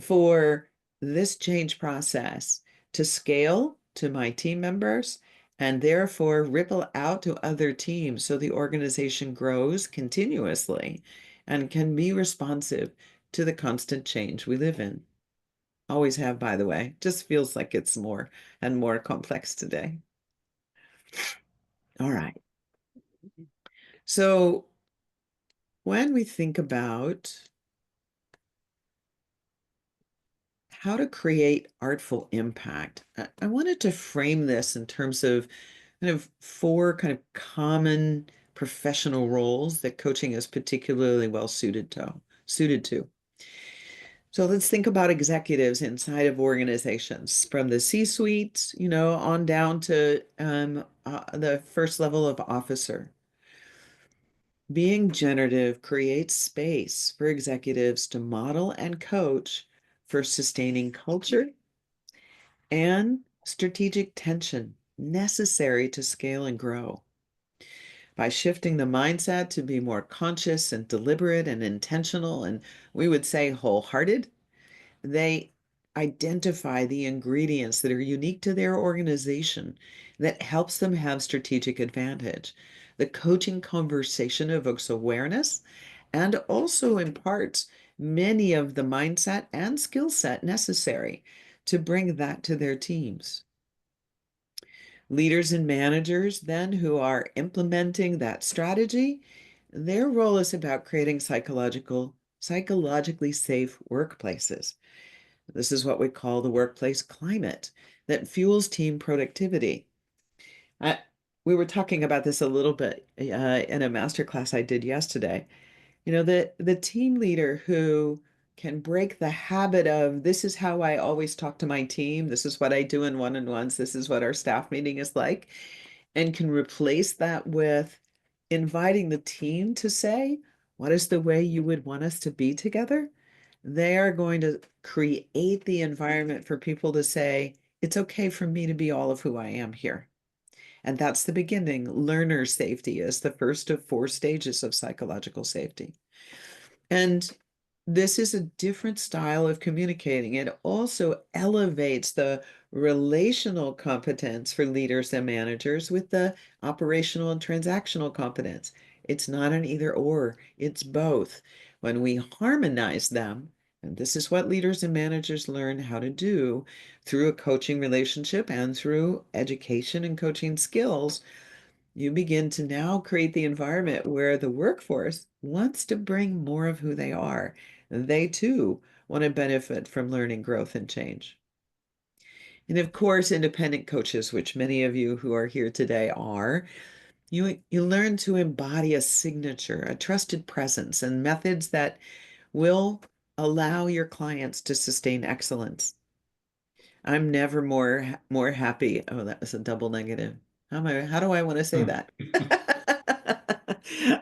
for this change process to scale to my team members and therefore ripple out to other teams so the organization grows continuously and can be responsive to the constant change we live in? Always have, by the way. Just feels like it's more and more complex today. All right. So when we think about how to create artful impact, I wanted to frame this in terms of kind of four kind of common professional roles that coaching is particularly well suited to. So let's think about executives inside of organizations, from the C-suite, on down to the first level of officer. Being generative creates space for executives to model and coach for sustaining culture and strategic tension necessary to scale and grow. By shifting the mindset to be more conscious and deliberate and intentional, and we would say wholehearted, they identify the ingredients that are unique to their organization that helps them have strategic advantage. The coaching conversation evokes awareness and also imparts many of the mindset and skill set necessary to bring that to their teams. Leaders and managers then who are implementing that strategy, their role is about creating psychologically safe workplaces. This is what we call the workplace climate that fuels team productivity. We were talking about this a little bit in a masterclass I did yesterday. The team leader who can break the habit of, this is how I always talk to my team, this is what I do in one-on-ones, this is what our staff meeting is like, and can replace that with inviting the team to say, what is the way you would want us to be together? They are going to create the environment for people to say, it's okay for me to be all of who I am here. And that's the beginning. Learner safety is the first of 4 stages of psychological safety. And this is a different style of communicating. It also elevates the relational competence for leaders and managers with the operational and transactional competence. It's not an either or, it's both. When we harmonize them, and this is what leaders and managers learn how to do through a coaching relationship and through education and coaching skills, you begin to now create the environment where the workforce wants to bring more of who they are. They too want to benefit from learning, growth, and change. And of course, independent coaches, which many of you who are here today are, you learn to embody a signature, a trusted presence, and methods that will allow your clients to sustain excellence. I'm never more happy. Oh, that was a double negative. How do I want to say that?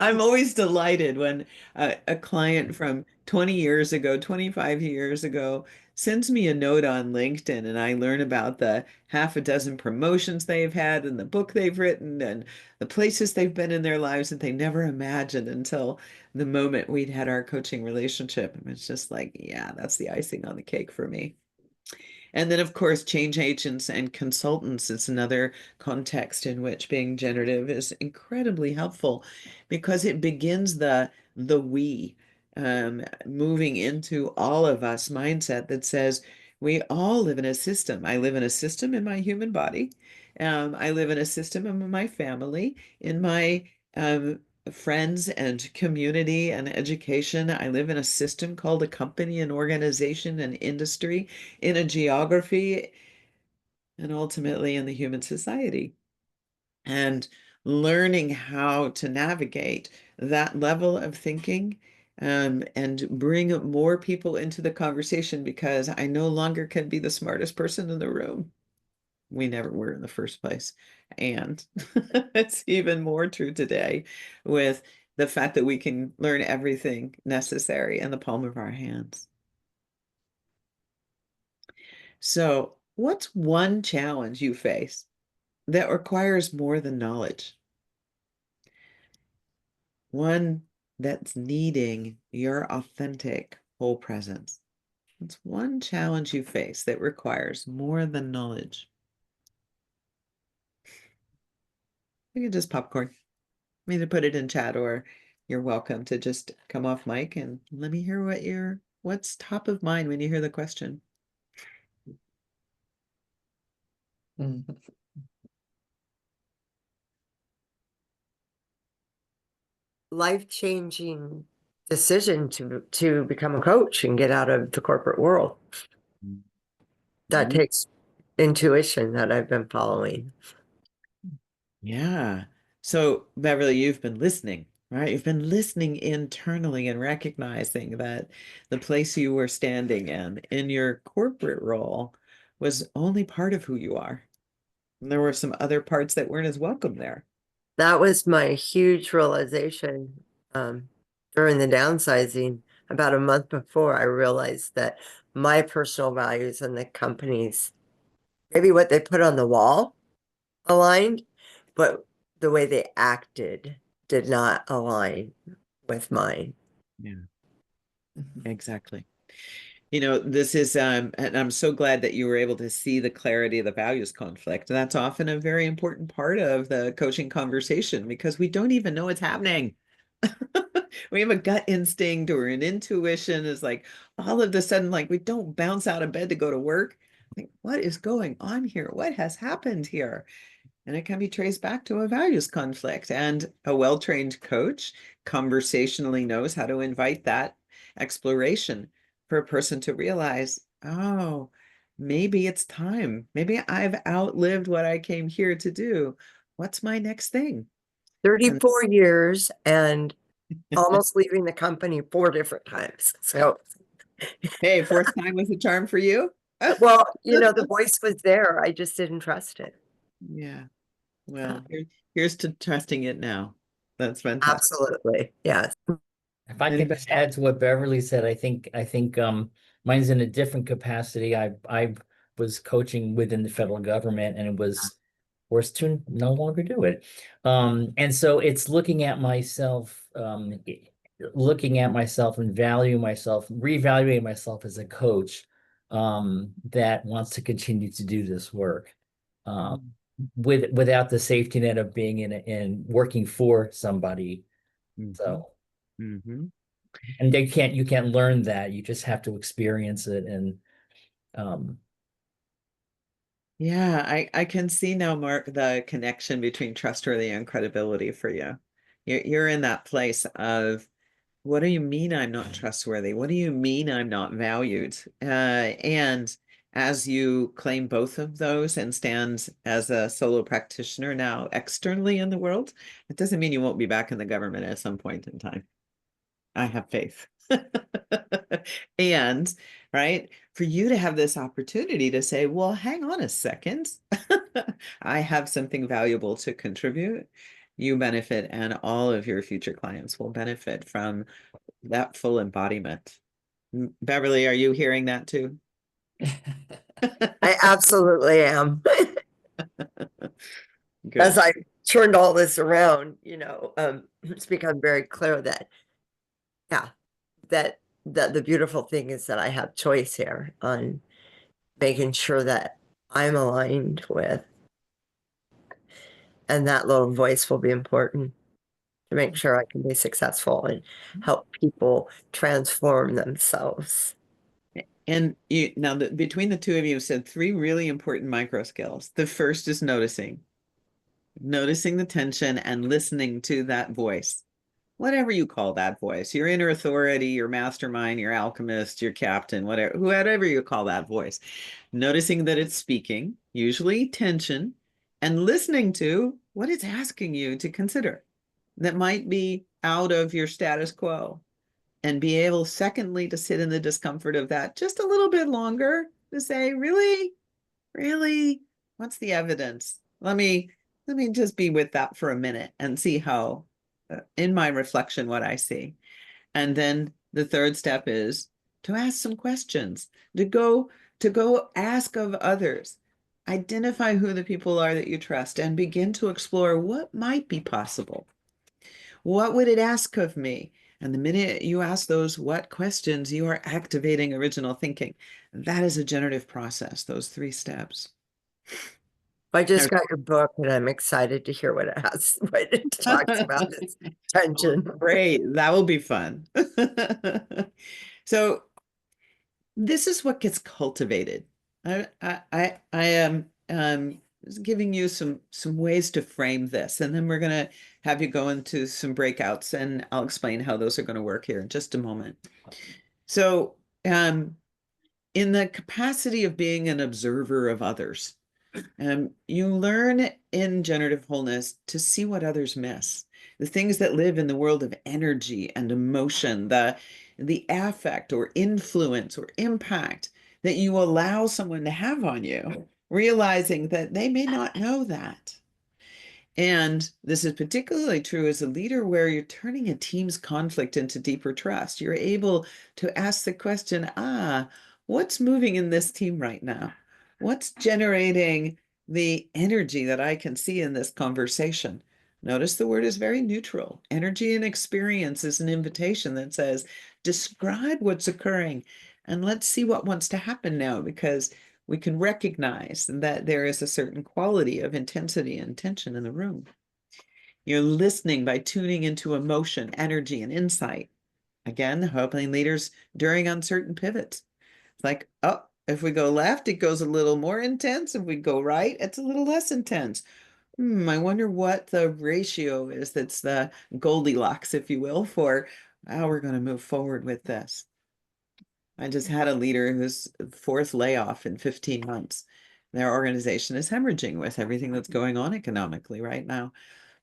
I'm always delighted when a client from 20 years ago, 25 years ago sends me a note on LinkedIn, and I learn about the half a dozen promotions they've had and the book they've written and the places they've been in their lives that they never imagined until the moment we'd had our coaching relationship. And it's just like, yeah, that's the icing on the cake for me. And then, of course, change agents and consultants is another context in which being generative is incredibly helpful because it begins the we, moving into all of us mindset that says we all live in a system. I live in a system in my human body. I live in a system in my family, in my friends and community and education. I live in a system called a company, an organization, an industry, in a geography, and ultimately in the human society. And learning how to navigate that level of thinking, and bring more people into the conversation, because I no longer can be the smartest person in the room. We never were in the first place. And it's even more true today with the fact that we can learn everything necessary in the palm of our hands. So, what's one challenge you face that requires more than knowledge? One that's needing your authentic whole presence. It's one challenge you face that requires more than knowledge. You can just popcorn. Me to put it in chat, or you're welcome to just come off mic and let me hear what's top of mind when you hear the question. Life-changing decision to become a coach and get out of the corporate world. That takes intuition that I've been following. Yeah. So, Beverly, you've been listening, right? You've been listening internally and recognizing that the place you were standing in your corporate role was only part of who you are. And there were some other parts that weren't as welcome there. That was my huge realization during the downsizing. About a month before, I realized that my personal values and the company's, maybe what they put on the wall aligned, but the way they acted did not align with mine. Yeah, exactly. You know, this is, and I'm so glad that you were able to see the clarity of the values conflict. That's often a very important part of the coaching conversation because we don't even know it's happening. We have a gut instinct or an intuition is like all of a sudden, like we don't bounce out of bed to go to work. Like, what is going on here? What has happened here? And it can be traced back to a values conflict. And a well-trained coach conversationally knows how to invite that exploration for a person to realize, oh, maybe it's time. Maybe I've outlived what I came here to do. What's my next thing? 34 years and almost leaving the company 4 different times. So, hey, fourth time was a charm for you? well, you know, the voice was there. I just didn't trust it. Yeah. Well, here's to trusting it now. That's fantastic. Absolutely. Yes. If I can just add to what Beverly said, I think mine's in a different capacity. I was coaching within the federal government, and it was forced to no longer do it. And so it's looking at myself and revaluing myself as a coach that wants to continue to do this work. Without the safety net of being in working for somebody. So and you can't learn that. You just have to experience it. And yeah, I can see now, Mark, the connection between trustworthy and credibility for you. You're in that place of, what do you mean I'm not trustworthy? What do you mean I'm not valued? And as you claim both of those and stand as a solo practitioner now externally in the world, it doesn't mean you won't be back in the government at some point in time. I have faith. And, right, for you to have this opportunity to say, well, hang on a second, I have something valuable to contribute. You benefit, and all of your future clients will benefit from that full embodiment. Beverly, are you hearing that too? I absolutely am. Good. As I turned all this around, it's become very clear that, yeah, that the beautiful thing is that I have choice here on making sure that I'm aligned with, and that little voice will be important to make sure I can be successful and help people transform themselves. And you now between the two of you said three really important micro skills. The first is noticing the tension and listening to that voice, whatever you call that voice, your inner authority, your mastermind, your alchemist, your captain, whatever you call that voice, noticing that it's speaking, usually tension, and listening to what it's asking you to consider that might be out of your status quo, and be able, secondly, to sit in the discomfort of that just a little bit longer, to say, really, really, what's the evidence? Let me just be with that for a minute and see how, in my reflection, what I see. And then the third step is to ask some questions, to go ask of others, identify who the people are that you trust, and begin to explore what might be possible. What would it ask of me? And the minute you ask those what questions, you are activating original thinking. That is a generative process, those three steps. I just got your book and I'm excited to hear what it has, what it talks about this tension. Great, that will be fun. So this is what gets cultivated. I am giving you some ways to frame this, and then we're going to have you go into some breakouts, and I'll explain how those are going to work here in just a moment. So, in the capacity of being an observer of others, you learn in generative wholeness to see what others miss, the things that live in the world of energy and emotion, the affect or influence or impact that you allow someone to have on you, realizing that they may not know that. And this is particularly true as a leader where you're turning a team's conflict into deeper trust. You're able to ask the question, what's moving in this team right now? What's generating the energy that I can see in this conversation? Notice the word is very neutral. Energy and experience is an invitation that says, describe what's occurring and let's see what wants to happen now, because we can recognize that there is a certain quality of intensity and tension in the room. You're listening by tuning into emotion, energy, and insight. Again, helping leaders during uncertain pivots. It's like, oh, if we go left, it goes a little more intense. If we go right, it's a little less intense. I wonder what the ratio is that's the Goldilocks, if you will, for how we're going to move forward with this. I just had a leader whose fourth layoff in 15 months. Their organization is hemorrhaging with everything that's going on economically right now.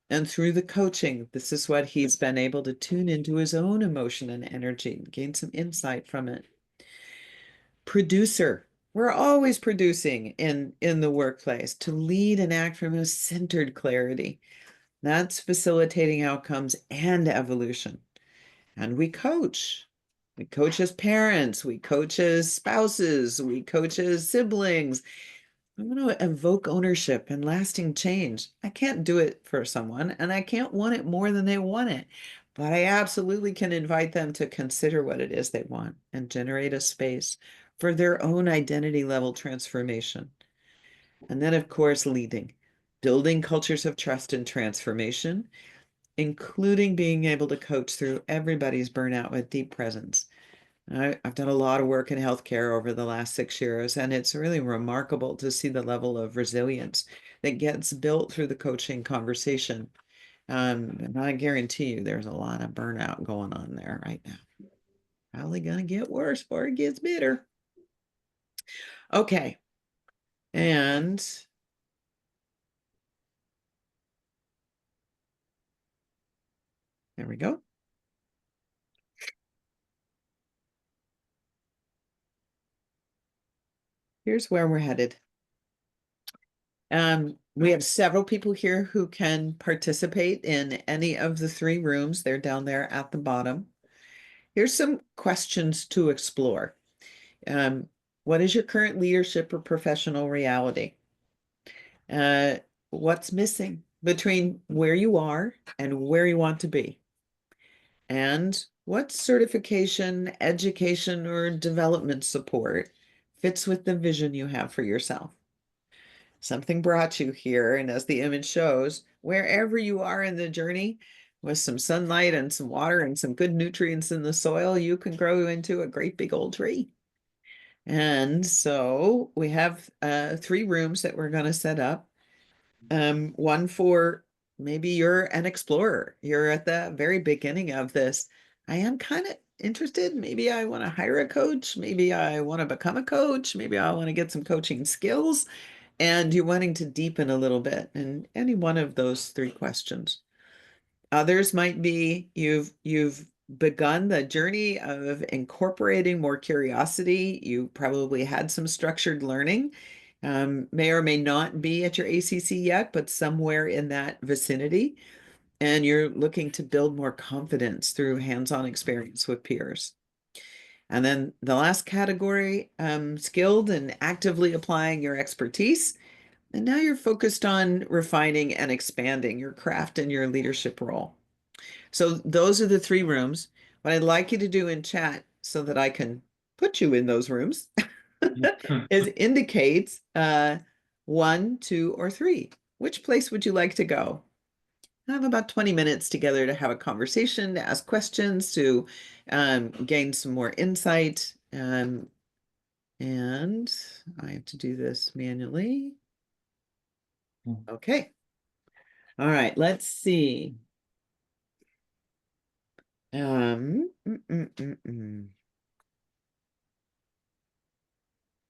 And through the coaching, this is what he's been able to tune into his own emotion and energy, gain some insight from it. Producer. We're always producing in the workplace to lead and act from a centered clarity. That's facilitating outcomes and evolution. And we coach. We coach as parents, we coach as spouses, we coach as siblings. I want to evoke ownership and lasting change. I can't do it for someone, and I can't want it more than they want it. But I absolutely can invite them to consider what it is they want and generate a space for their own identity level transformation. And then, of course, leading, building cultures of trust and transformation, including being able to coach through everybody's burnout with deep presence. I've done a lot of work in healthcare over the last 6 years, and it's really remarkable to see the level of resilience that gets built through the coaching conversation. And I guarantee you there's a lot of burnout going on there right now. Probably going to get worse before it gets better. Okay. And there we go. Here's where we're headed. We have several people here who can participate in any of the three rooms. They're down there at the bottom. Here's some questions to explore. What is your current leadership or professional reality? What's missing between where you are and where you want to be? And what certification, education, or development support fits with the vision you have for yourself? Something brought you here, and as the image shows, wherever you are in the journey, with some sunlight and some water and some good nutrients in the soil, you can grow into a great big old tree. And so we have 3 rooms that we're going to set up. One for maybe you're an explorer. You're at the very beginning of this. I am kind of interested. Maybe I want to hire a coach. Maybe I want to become a coach. Maybe I want to get some coaching skills. And you're wanting to deepen a little bit in any one of those 3 questions. Others might be you've begun the journey of incorporating more curiosity. You probably had some structured learning, may or may not be at your ACC yet, but somewhere in that vicinity. And you're looking to build more confidence through hands-on experience with peers. And then the last category, skilled and actively applying your expertise. And now you're focused on refining and expanding your craft and your leadership role. So those are the 3 rooms. What I'd like you to do in chat so that I can put you in those rooms is indicate 1, 2, or 3. Which place would you like to go? I have about 20 minutes together to have a conversation, to ask questions, to gain some more insight. And I have to do this manually. Okay. All right, let's see. This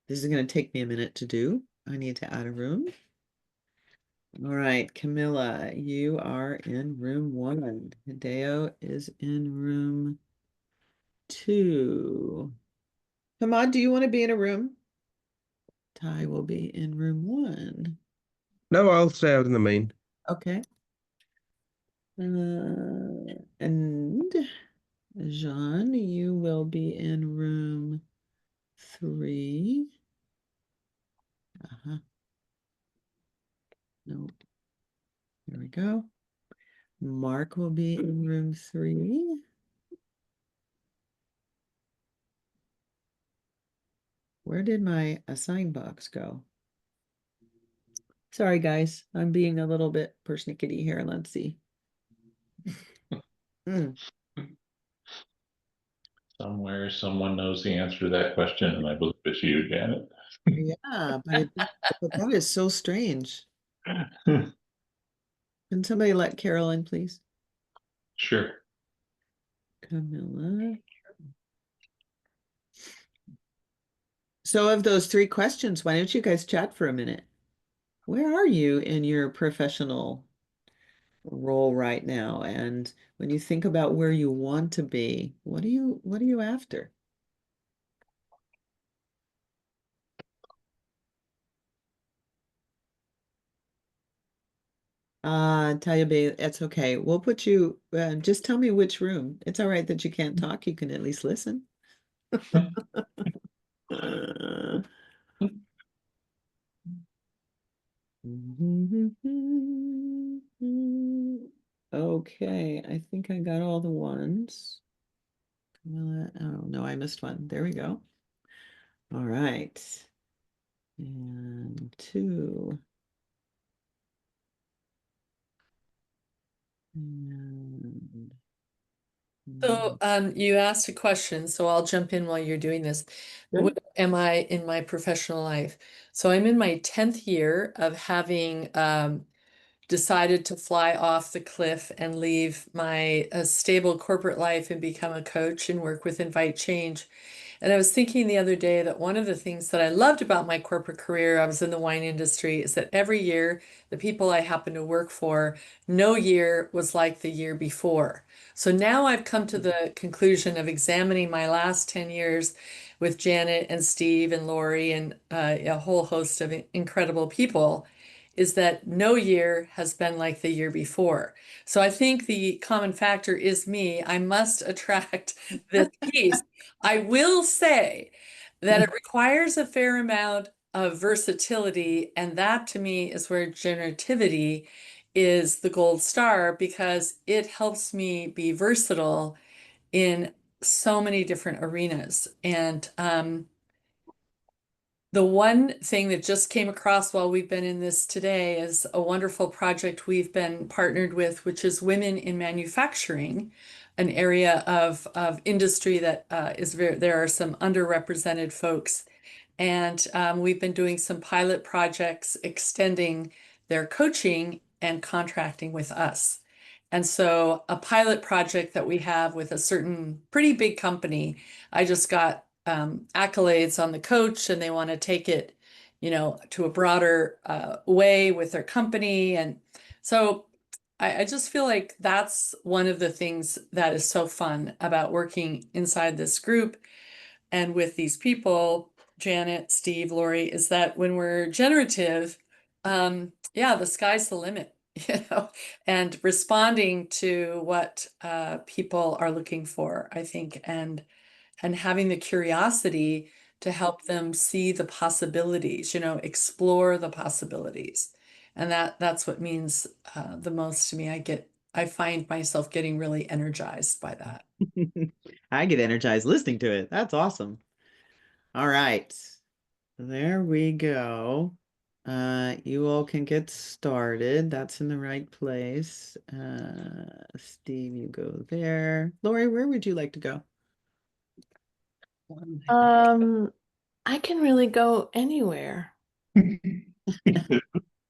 is going to take me a minute to do. I need to add a room. All right, Camilla, you are in room 1. Hideo is in room 2. Hamad, do you want to be in a room? Ty will be in room 1. No, I'll stay out in the main. Okay. And Jean, you will be in room 3. No. There we go. Mark will be in room 3. Where did my assign box go? Sorry, guys. I'm being a little bit persnickety here. Let's see. Somewhere, someone knows the answer to that question, and I believe it's you, Janet. Yeah, but that is so strange. Can somebody let Carol in, please? Sure. Camilla. So of those 3 questions, why don't you guys chat for a minute? Where are you in your professional role right now? And when you think about where you want to be, what are you after? Talia Bay, that's okay. We'll put you, just tell me which room. It's all right that you can't talk. You can at least listen. Okay, I think I got all the ones. Oh, no, I missed one. There we go. All right. And 2. And So you asked a question, so I'll jump in while you're doing this. Where am I in my professional life? So I'm in my 10th year of having decided to fly off the cliff and leave my stable corporate life and become a coach and work with inviteCHANGE. And I was thinking the other day that one of the things that I loved about my corporate career, I was in the wine industry, is that every year, the people I happened to work for, no year was like the year before. So now I've come to the conclusion of examining my last 10 years with Janet and Steve and Lori and a whole host of incredible people, is that no year has been like the year before. So I think the common factor is me. I must attract this piece. I will say that it requires a fair amount of versatility, and that to me is where generativity is the gold star, because it helps me be versatile in so many different arenas. And the one thing that just came across while we've been in this today is a wonderful project we've been partnered with, which is Women in Manufacturing, an area of industry that there are some underrepresented folks. And we've been doing some pilot projects extending their coaching and contracting with us. And so a pilot project that we have with a certain pretty big company, I just got accolades on the coach, and they want to take it, to a broader way with their company. And so I just feel like that's one of the things that is so fun about working inside this group and with these people, Janet, Steve, Lori, is that when we're generative, yeah, the sky's the limit, and responding to what people are looking for, I think, and having the curiosity to help them see the possibilities, explore the possibilities. And that's what means the most to me. I find myself getting really energized by that. I get energized listening to it. That's awesome. All right. There we go. You all can get started. That's in the right place. Steve, you go there. Lori, where would you like to go? I can really go anywhere. Do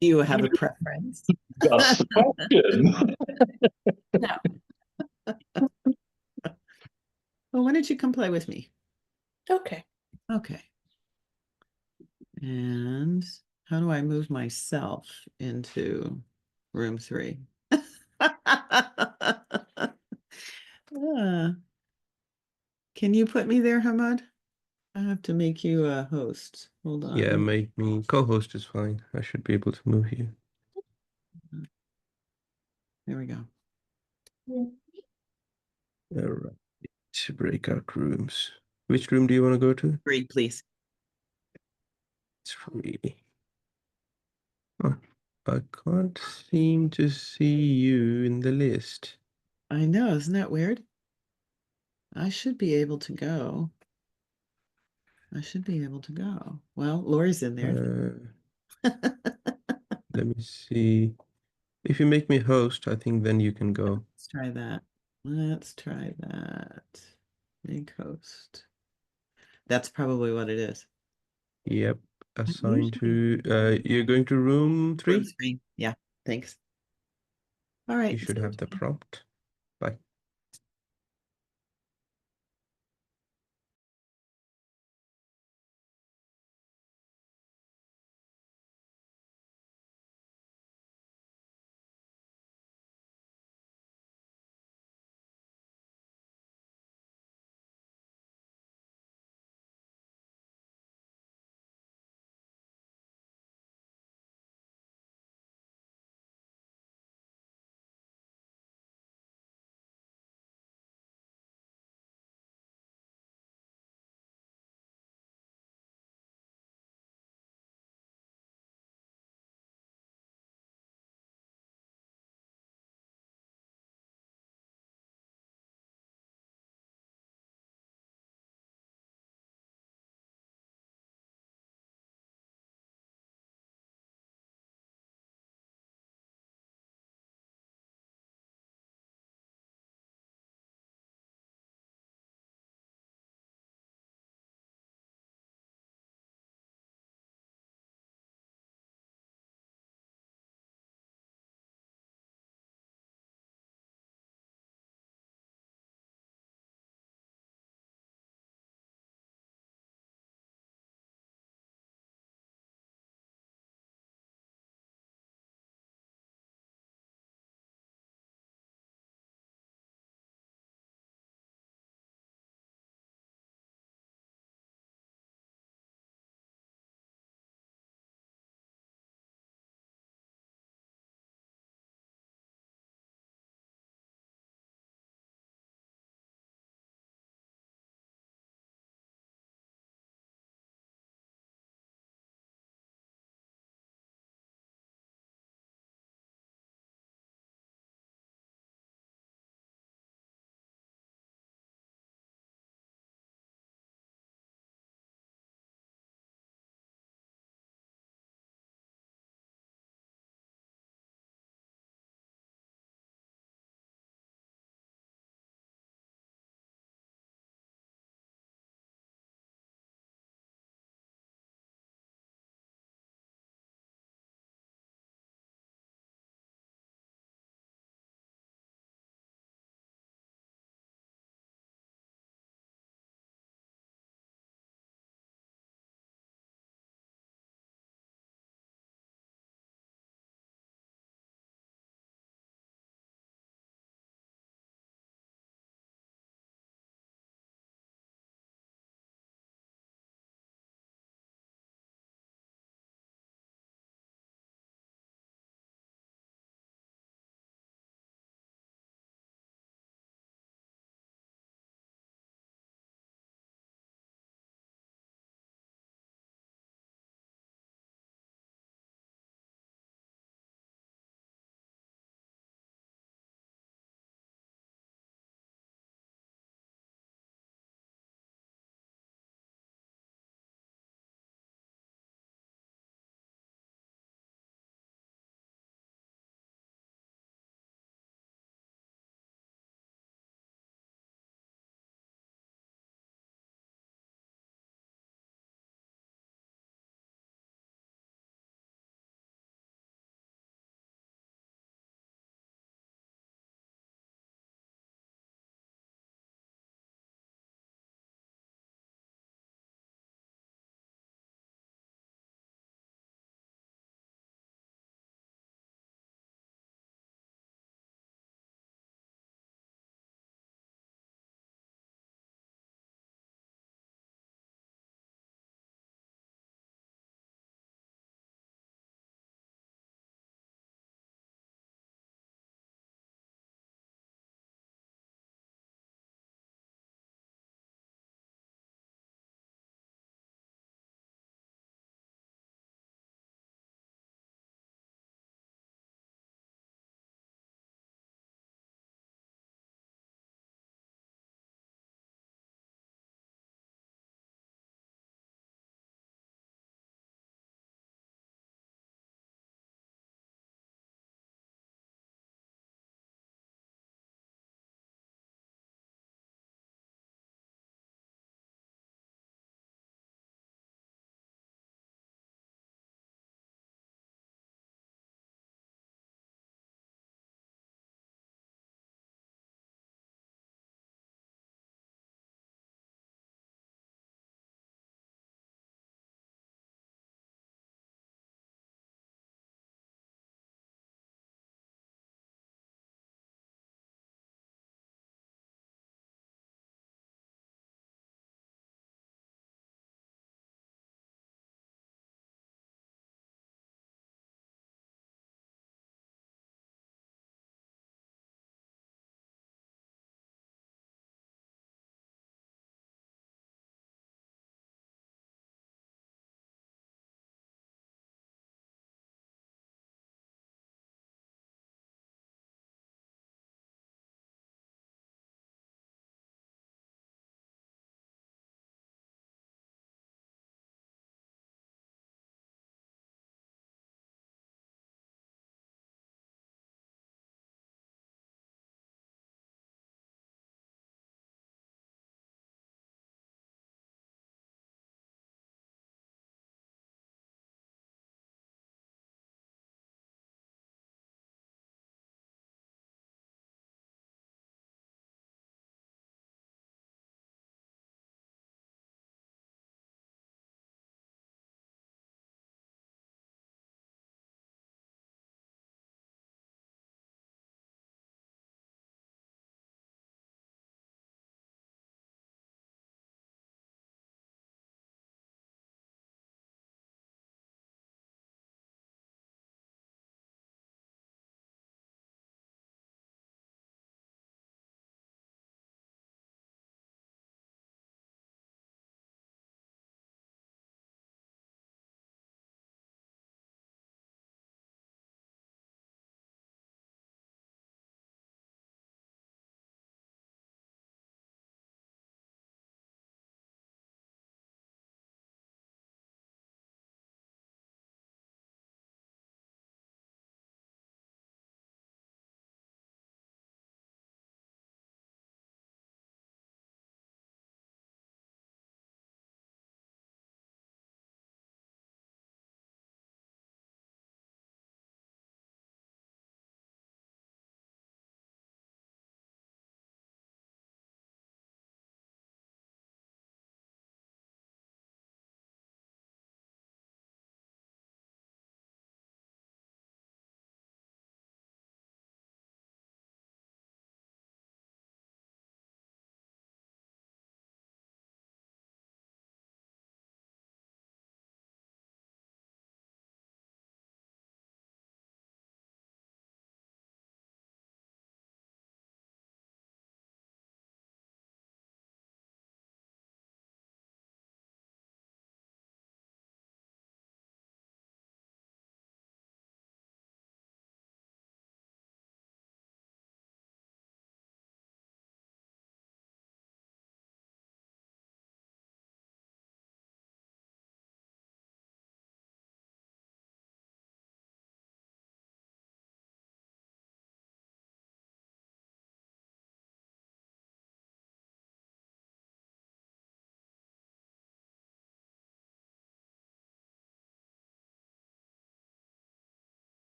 you have a preference? That's the question. No. Well, why don't you come play with me? Okay. Okay. And how do I move myself into room 3? Can you put me there, Hamad? I have to make you a host. Hold on. Yeah, make me co-host is fine. I should be able to move you. There we go. All right. Breakout rooms. Which room do you want to go to? 3, please. 3. Oh, I can't seem to see you in the list. I know, isn't that weird? I should be able to go. Well, Lori's in there. Let me see. If you make me host, I think then you can go. Let's try that. Make host. That's probably what it is. Yep. Assigned to you're going to room 3? Room 3. Yeah, thanks. All right. You should have the prompt. Bye.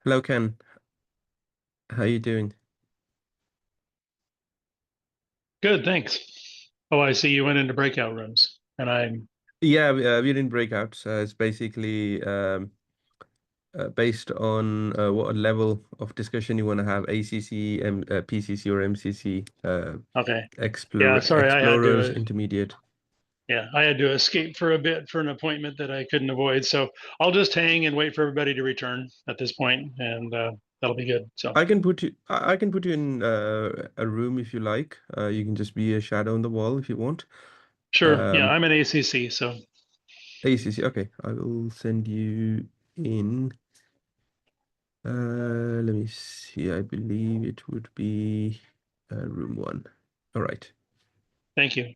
Hello, Ken. How you doing? Good, thanks. Oh, I see you went into breakout rooms, and I'm Yeah, we're in breakouts. It's basically based on what level of discussion you want to have, ACC, PCC, or MCC, okay. Yeah, sorry, Explorers, Intermediate. I had to escape for a bit for an appointment that I couldn't avoid. So I'll just hang and wait for everybody to return at this point, and that'll be good. So I can put you in a room if you like. You can just be a shadow on the wall if you want. sure, yeah, I'm an ACC, so ACC, okay. I will send you in. Let me see. I believe it would be room 1. All right. thank you.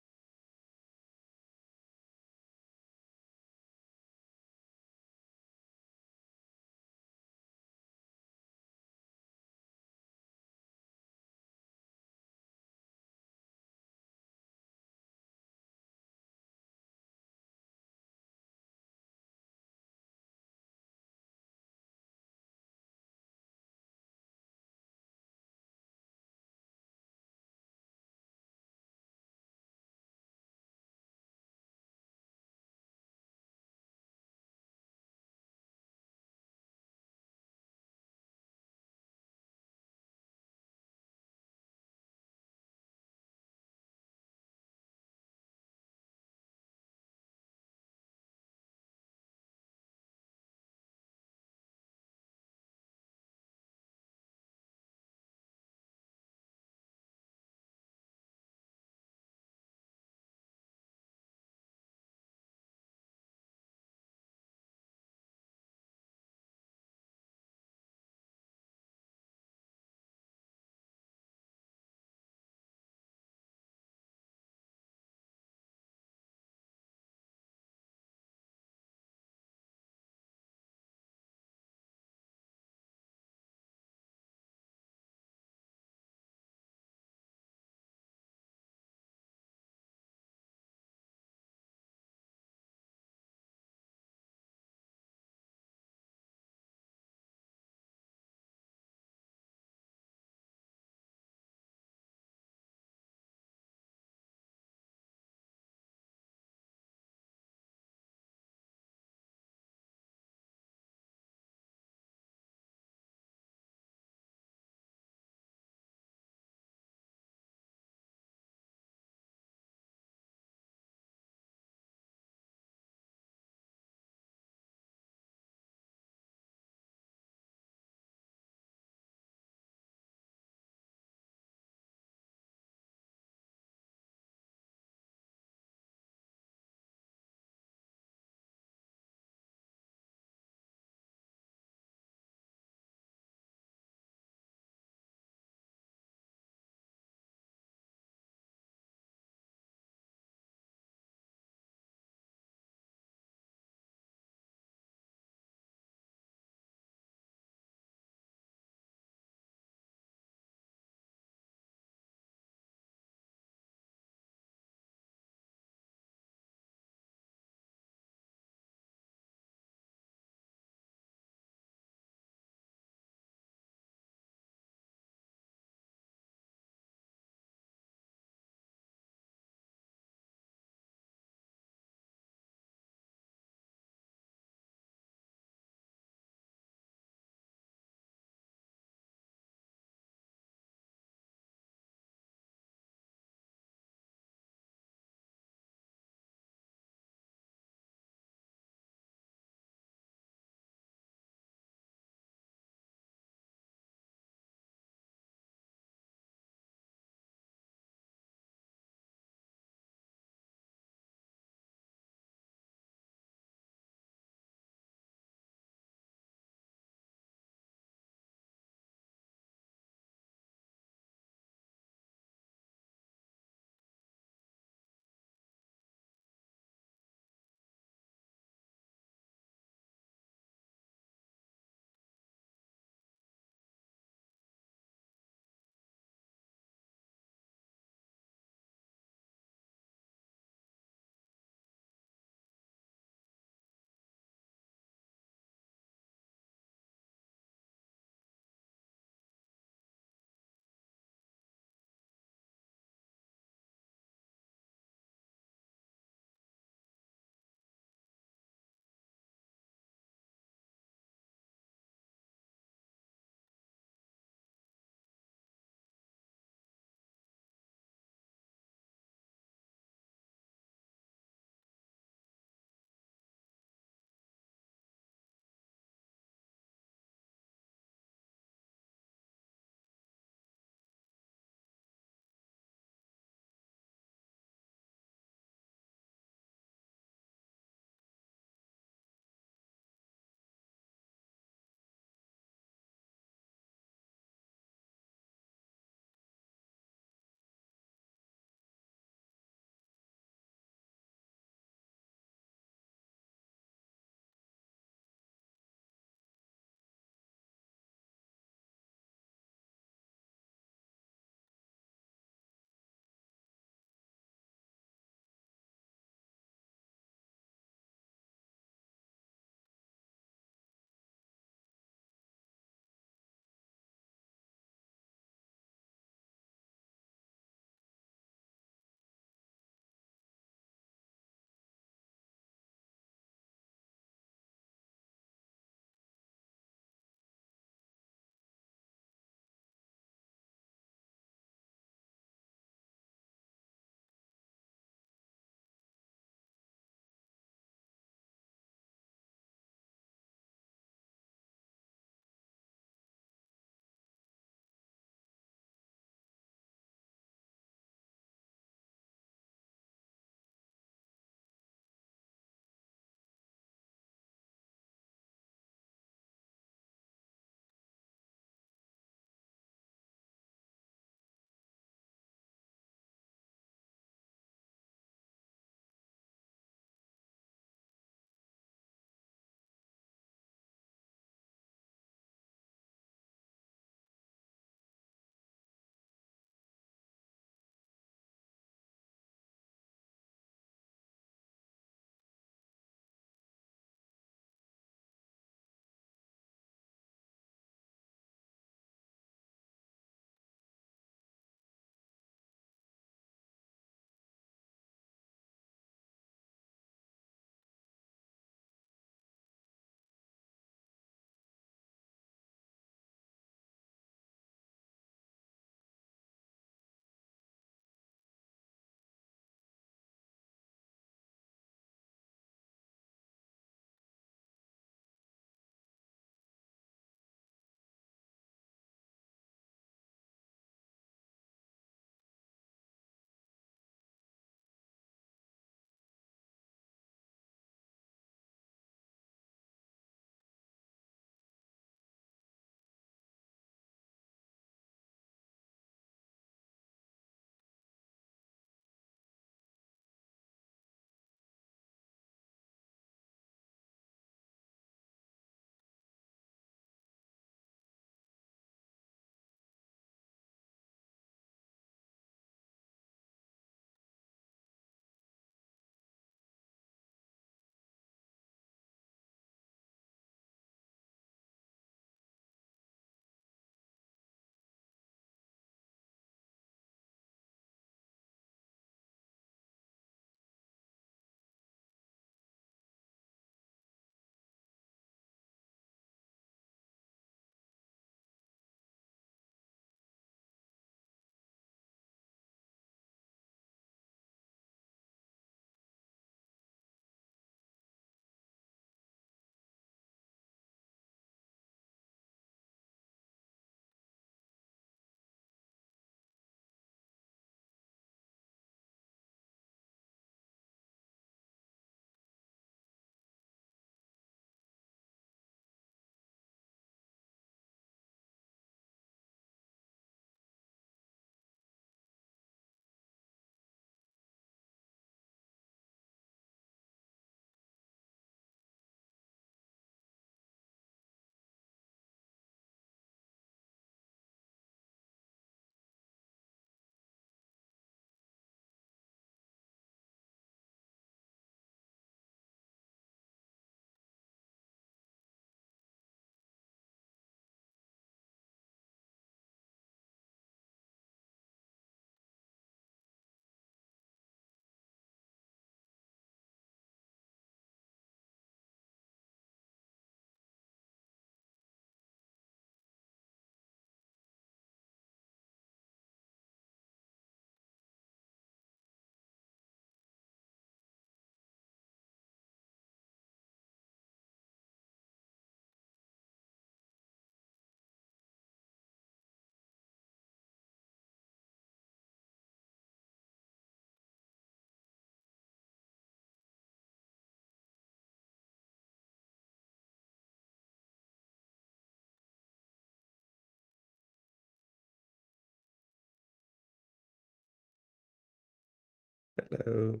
Hello.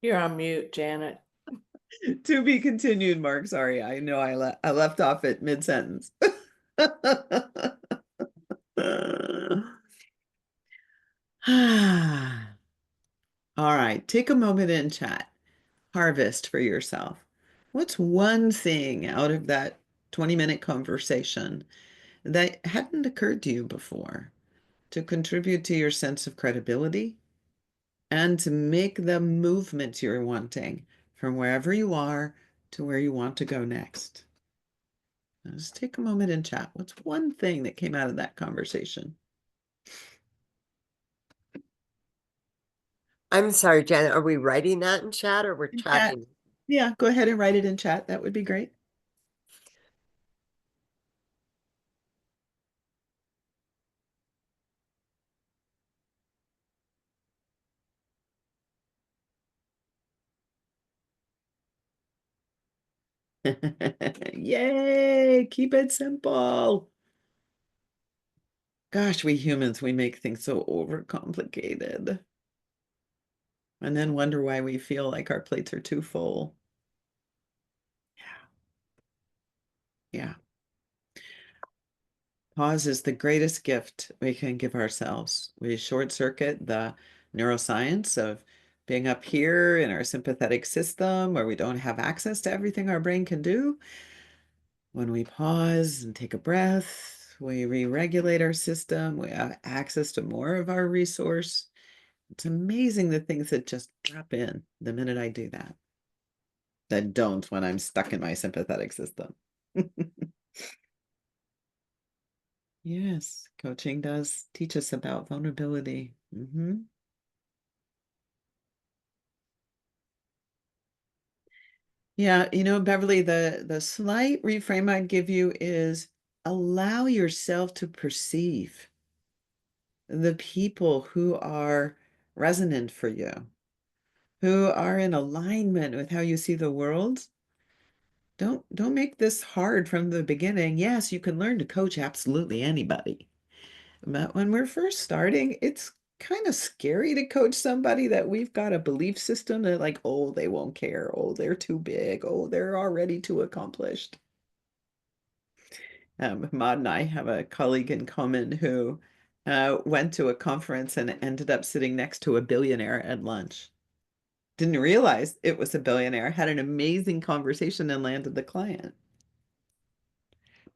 You're on mute, Janet. To be continued, Mark. Sorry, I know I left off at mid-sentence. All right, take a moment and chat. Harvest for yourself. What's one thing out of that 20-minute conversation that hadn't occurred to you before to contribute to your sense of credibility and to make the movement you're wanting from wherever you are to where you want to go next? Now just take a moment and chat. What's one thing that came out of that conversation? I'm sorry, Janet, are we writing that in chat or we're In chat. chatting? Yeah, go ahead and write it in chat. That would be great. Yay, keep it simple. Gosh, we humans, we make things so overcomplicated. And then wonder why we feel like our plates are too full. Yeah. Pause is the greatest gift we can give ourselves. We short circuit the neuroscience of being up here in our sympathetic system where we don't have access to everything our brain can do. When we pause and take a breath, we re-regulate our system. We have access to more of our resource. It's amazing the things that just drop in the minute I do that. That don't when I'm stuck in my sympathetic system. Yes, coaching does teach us about vulnerability. Yeah, Beverly, the slight reframe I'd give you is allow yourself to perceive the people who are resonant for you, who are in alignment with how you see the world. Don't make this hard from the beginning. Yes, you can learn to coach absolutely anybody. But when we're first starting, it's kind of scary to coach somebody that we've got a belief system that like, oh, they won't care. Oh, they're too big. Oh, they're already too accomplished. Maud and I have a colleague in common who went to a conference and ended up sitting next to a billionaire at lunch. Didn't realize it was a billionaire, had an amazing conversation and landed the client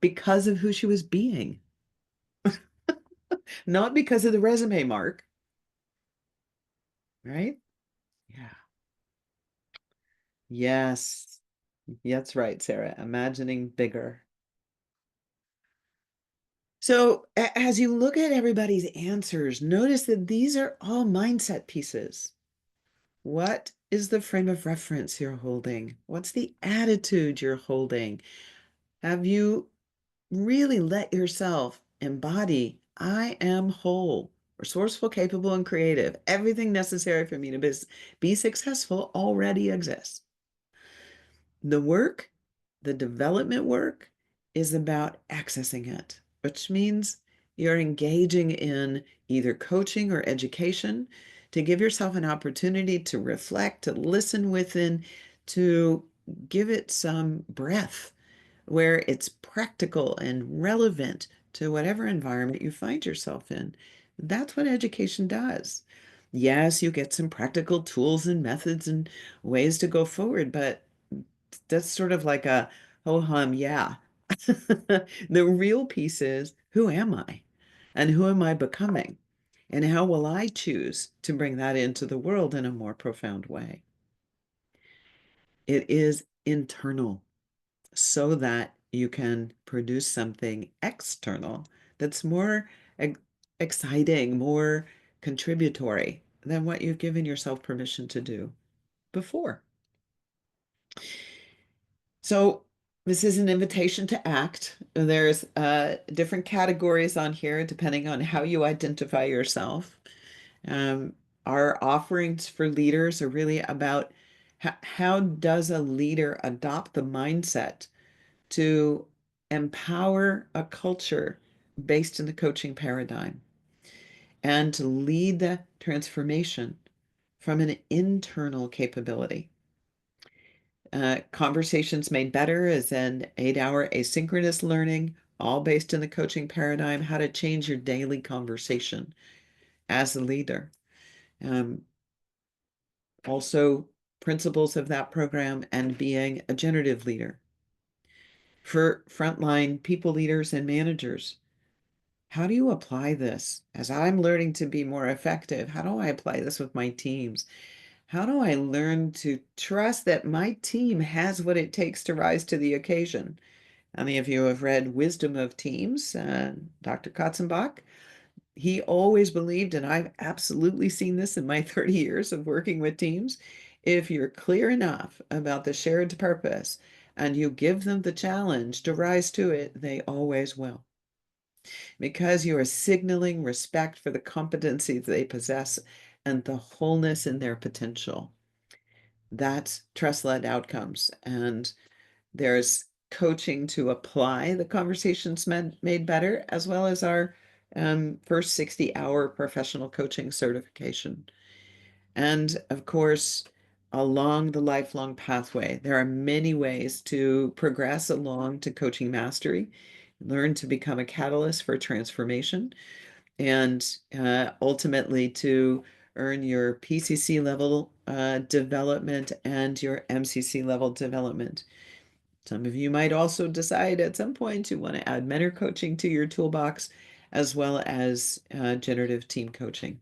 because of who she was being, not because of the resume mark, right? Yeah. Yes. That's right, Sarah. Imagining bigger. So as you look at everybody's answers, notice that these are all mindset pieces. What is the frame of reference you're holding? What's the attitude you're holding? Have you really let yourself embody, I am whole, resourceful, capable, and creative. Everything necessary for me to be successful already exists. The work, the development work, is about accessing it, which means you're engaging in either coaching or education to give yourself an opportunity to reflect, to listen within, to give it some breath where it's practical and relevant to whatever environment you find yourself in. That's what education does. Yes, you get some practical tools and methods and ways to go forward, but that's sort of like a ho hum, yeah. The real piece is who am I and who am I becoming? And how will I choose to bring that into the world in a more profound way? It is internal so that you can produce something external that's more exciting, more contributory than what you've given yourself permission to do before. So This is an invitation to act. There's different categories on here depending on how you identify yourself. Um, our offerings for leaders are really about how does a leader adopt the mindset to empower a culture based in the coaching paradigm and to lead the transformation from an internal capability. Conversations Made Better is an 8-hour asynchronous learning, all based in the coaching paradigm, how to change your daily conversation as a leader. Also, principles of that program and being a generative leader. For frontline people leaders and managers, how do you apply this? As I'm learning to be more effective, how do I apply this with my teams? How do I learn to trust that my team has what it takes to rise to the occasion? Any of you have read Wisdom of Teams, Dr. Katzenbach? He always believed, and I've absolutely seen this in my 30 years of working with teams, if you're clear enough about the shared purpose and you give them the challenge to rise to it, they always will. Because you are signaling respect for the competencies they possess and the wholeness in their potential. That's trust-led outcomes. And there's coaching to apply the Conversations Made Better, as well as our first 60-hour professional coaching certification. And of course, along the lifelong pathway, there are many ways to progress along to coaching mastery, learn to become a catalyst for transformation, and ultimately to earn your PCC level development and your MCC level development. Some of you might also decide at some point to want to add mentor coaching to your toolbox, as well as generative team coaching.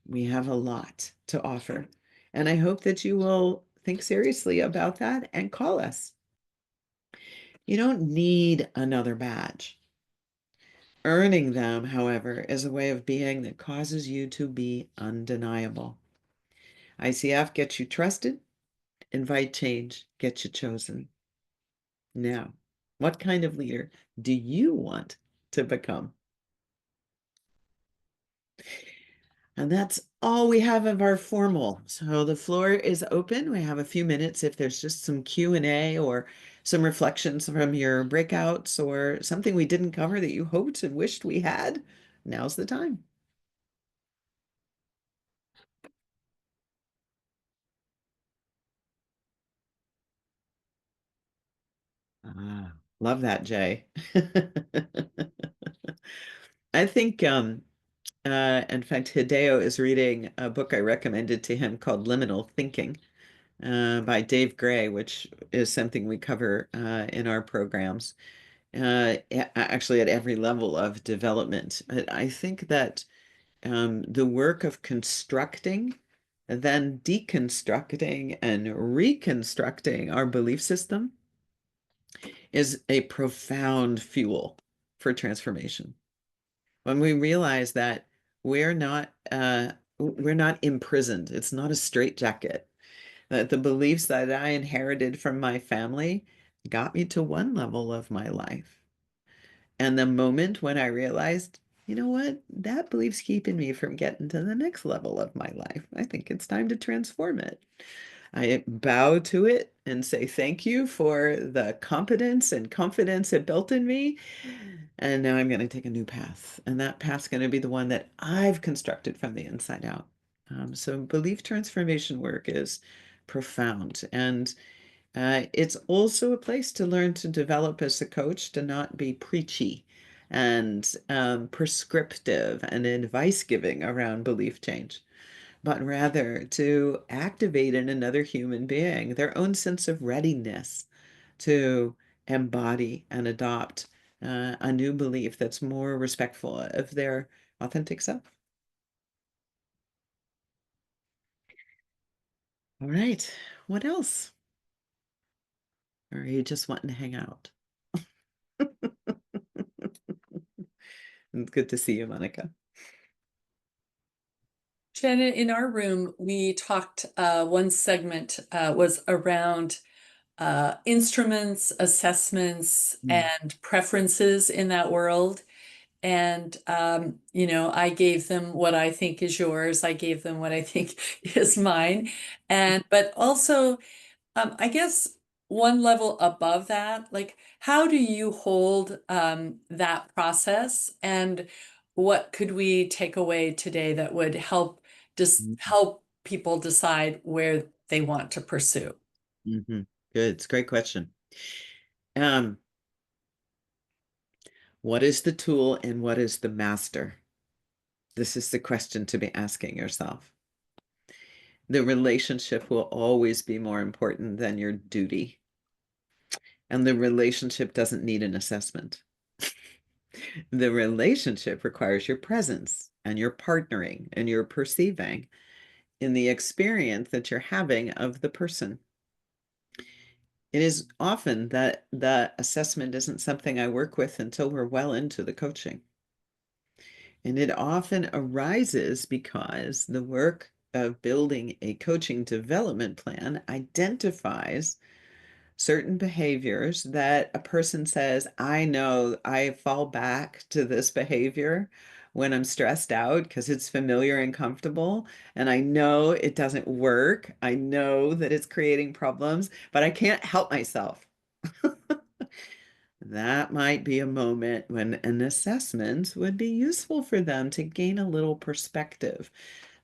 We have a lot to offer, and I hope that you will think seriously about that and call us. You don't need another badge. Earning them, however, is a way of being that causes you to be undeniable. ICF gets you trusted, inviteCHANGE gets you chosen. Now, what kind of leader do you want to become? And that's all we have of our formal. So the floor is open. We have a few minutes if there's just some Q&A or some reflections from your breakouts or something we didn't cover that you hoped and wished we had. Now's the time. Ah, love that, Jay. I think in fact, Hideo is reading a book I recommended to him called Liminal Thinking by Dave Gray, which is something we cover in our programs, actually at every level of development. But I think that the work of constructing, then deconstructing and reconstructing our belief system is a profound fuel for transformation. When we realize that we're not imprisoned, it's not a straitjacket. That the beliefs that I inherited from my family got me to one level of my life. And the moment when I realized, you know what, that belief's keeping me from getting to the next level of my life. I think it's time to transform it. I bow to it and say thank you for the competence and confidence it built in me. And now I'm going to take a new path. And that path's going to be the one that I've constructed from the inside out. So belief transformation work is profound. And it's also a place to learn to develop as a coach, to not be preachy and prescriptive and advice giving around belief change, but rather to activate in another human being their own sense of readiness to embody and adopt a new belief that's more respectful of their authentic self. All right, what else? Or are you just wanting to hang out? It's good to see you, Monica. Janet, in our room, we talked, one segment was around instruments, assessments, and preferences in that world. And, you know, I gave them what I think is yours. I gave them what I think is mine. But also, I guess one level above that, like, how do you hold that process? And what could we take away today that would help help people decide where they want to pursue? Good. It's a great question. What is the tool and what is the master? This is the question to be asking yourself. The relationship will always be more important than your duty. And the relationship doesn't need an assessment. The relationship requires your presence and your partnering and your perceiving in the experience that you're having of the person. It is often that the assessment isn't something I work with until we're well into the coaching. And it often arises because the work of building a coaching development plan identifies certain behaviors that a person says, I know I fall back to this behavior when I'm stressed out because it's familiar and comfortable. And I know it doesn't work. I know that it's creating problems, but I can't help myself. That might be a moment when an assessment would be useful for them to gain a little perspective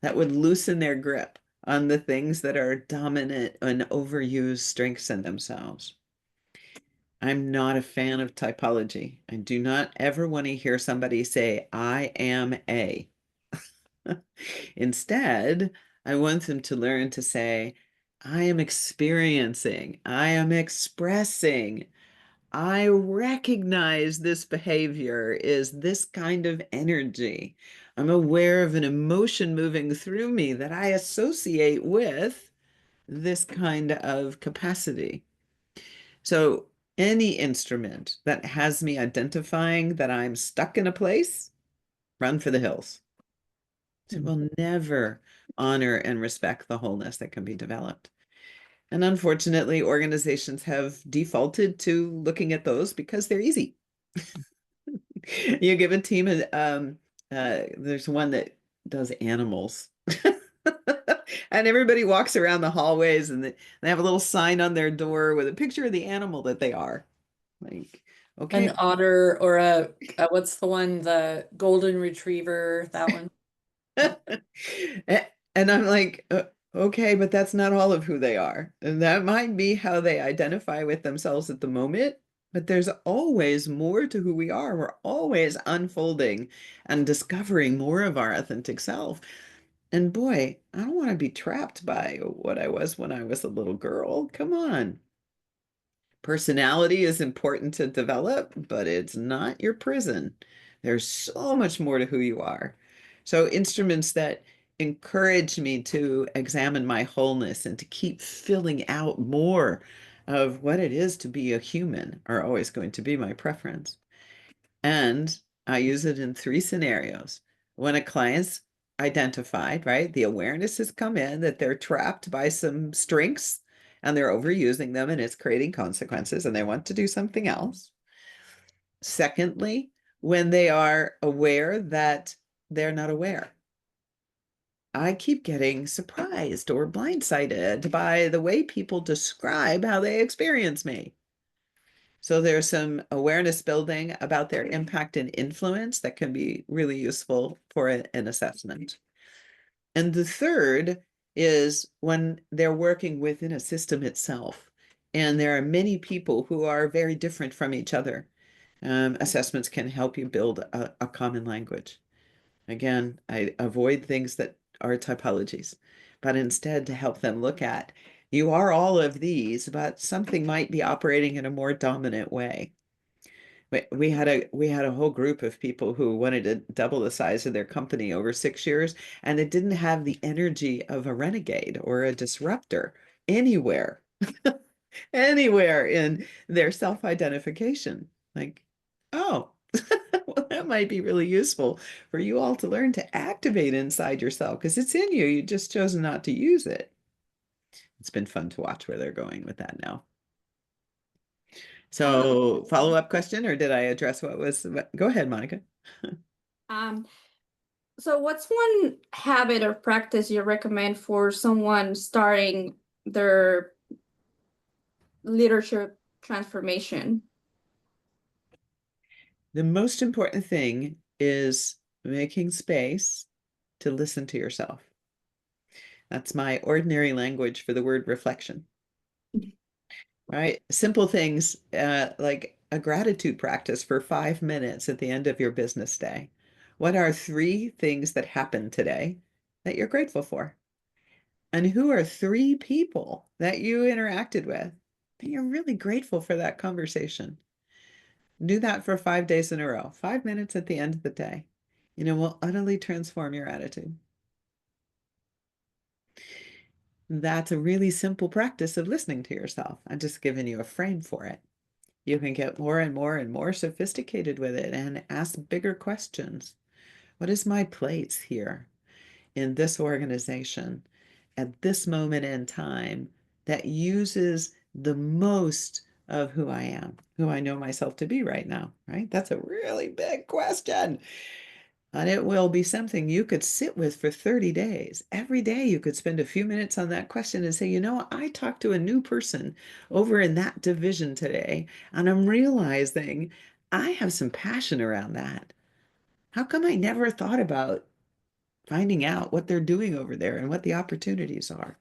that would loosen their grip on the things that are dominant and overused strengths in themselves. I'm not a fan of typology. I do not ever want to hear somebody say, I am a. Instead, I want them to learn to say, I am experiencing, I am expressing, I recognize this behavior is this kind of energy. I'm aware of an emotion moving through me that I associate with this kind of capacity. So any instrument that has me identifying that I'm stuck in a place, run for the hills. It will never honor and respect the wholeness that can be developed. And unfortunately, organizations have defaulted to looking at those because they're easy. You give a team there's one that does animals. And everybody walks around the hallways and they have a little sign on their door with a picture of the animal that they are. Like, okay. An otter or a what's the one, the golden retriever, that one. And I'm like, okay, but that's not all of who they are. And that might be how they identify with themselves at the moment, but there's always more to who we are. We're always unfolding and discovering more of our authentic self. And boy, I don't want to be trapped by what I was when I was a little girl. Come on. Personality is important to develop, but it's not your prison. There's so much more to who you are. So instruments that encourage me to examine my wholeness and to keep filling out more of what it is to be a human are always going to be my preference. And I use it in 3 scenarios. When a client's identified, right, the awareness has come in that they're trapped by some strengths and they're overusing them and it's creating consequences and they want to do something else. Secondly, when they are aware that they're not aware. I keep getting surprised or blindsided by the way people describe how they experience me. So there's some awareness building about their impact and influence that can be really useful for an assessment. And the third is when they're working within a system itself. And there are many people who are very different from each other. Assessments can help you build a common language. Again, I avoid things that are typologies, but instead to help them look at, you are all of these, but something might be operating in a more dominant way. We had a whole group of people who wanted to double the size of their company over 6 years, and it didn't have the energy of a renegade or a disruptor anywhere, anywhere in their self-identification. Like, oh, well, that might be really useful for you all to learn to activate inside yourself because it's in you. You just chosen not to use it. It's been fun to watch where they're going with that now. So follow-up question, or did I address what was, go ahead, Monica. So what's one habit or practice you recommend for someone starting their leadership transformation? The most important thing is making space to listen to yourself. That's my ordinary language for the word reflection. Right? Simple things like a gratitude practice for 5 minutes at the end of your business day. What are 3 things that happened today that you're grateful for? And who are 3 people that you interacted with that you're really grateful for that conversation? Do that for 5 days in a row, 5 minutes at the end of the day. Will utterly transform your attitude. That's a really simple practice of listening to yourself. I'm just giving you a frame for it. You can get more and more and more sophisticated with it and ask bigger questions. What is my place here in this organization at this moment in time that uses the most of who I am, who I know myself to be right now, right? That's a really big question. And it will be something you could sit with for 30 days. Every day you could spend a few minutes on that question and say, I talked to a new person over in that division today, and I'm realizing I have some passion around that. How come I never thought about finding out what they're doing over there and what the opportunities are?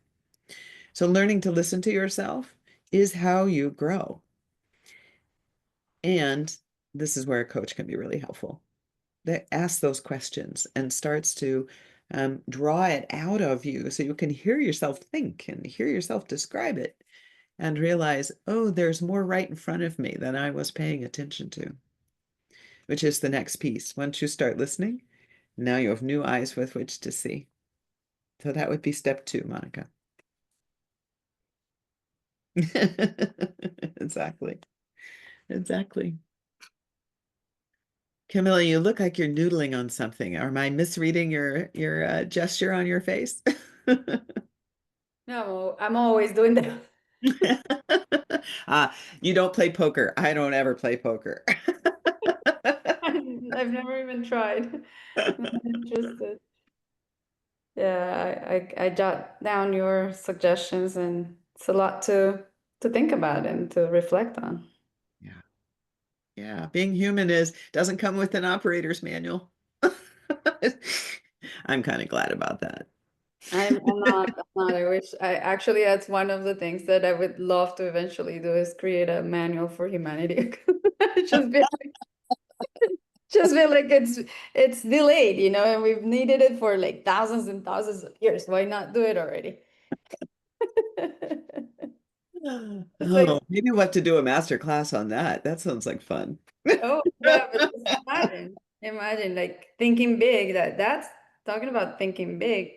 So learning to listen to yourself is how you grow. And this is where a coach can be really helpful. That asks those questions and starts to draw it out of you so you can hear yourself think and hear yourself describe it and realize, oh, there's more right in front of me than I was paying attention to, which is the next piece. Once you start listening, now you have new eyes with which to see. So that would be step 2, Monica. Exactly. Exactly. Camilla, you look like you're noodling on something. Am I misreading your gesture on your face? No, I'm always doing that. You don't play poker. I don't ever play poker. I've never even tried. I'm interested. Yeah, I jot down your suggestions, and it's a lot to think about and to reflect on. Yeah. Yeah, being human doesn't come with an operator's manual. I'm kind of glad about that. I'm not. I wish that's one of the things that I would love to eventually do, is create a manual for humanity. Just be like it's delayed, and we've needed it for like thousands and thousands of years. Why not do it already? Oh, maybe we'll have to do a master class on that. That sounds like fun. Oh yeah, but just imagine like thinking big. That's talking about thinking big.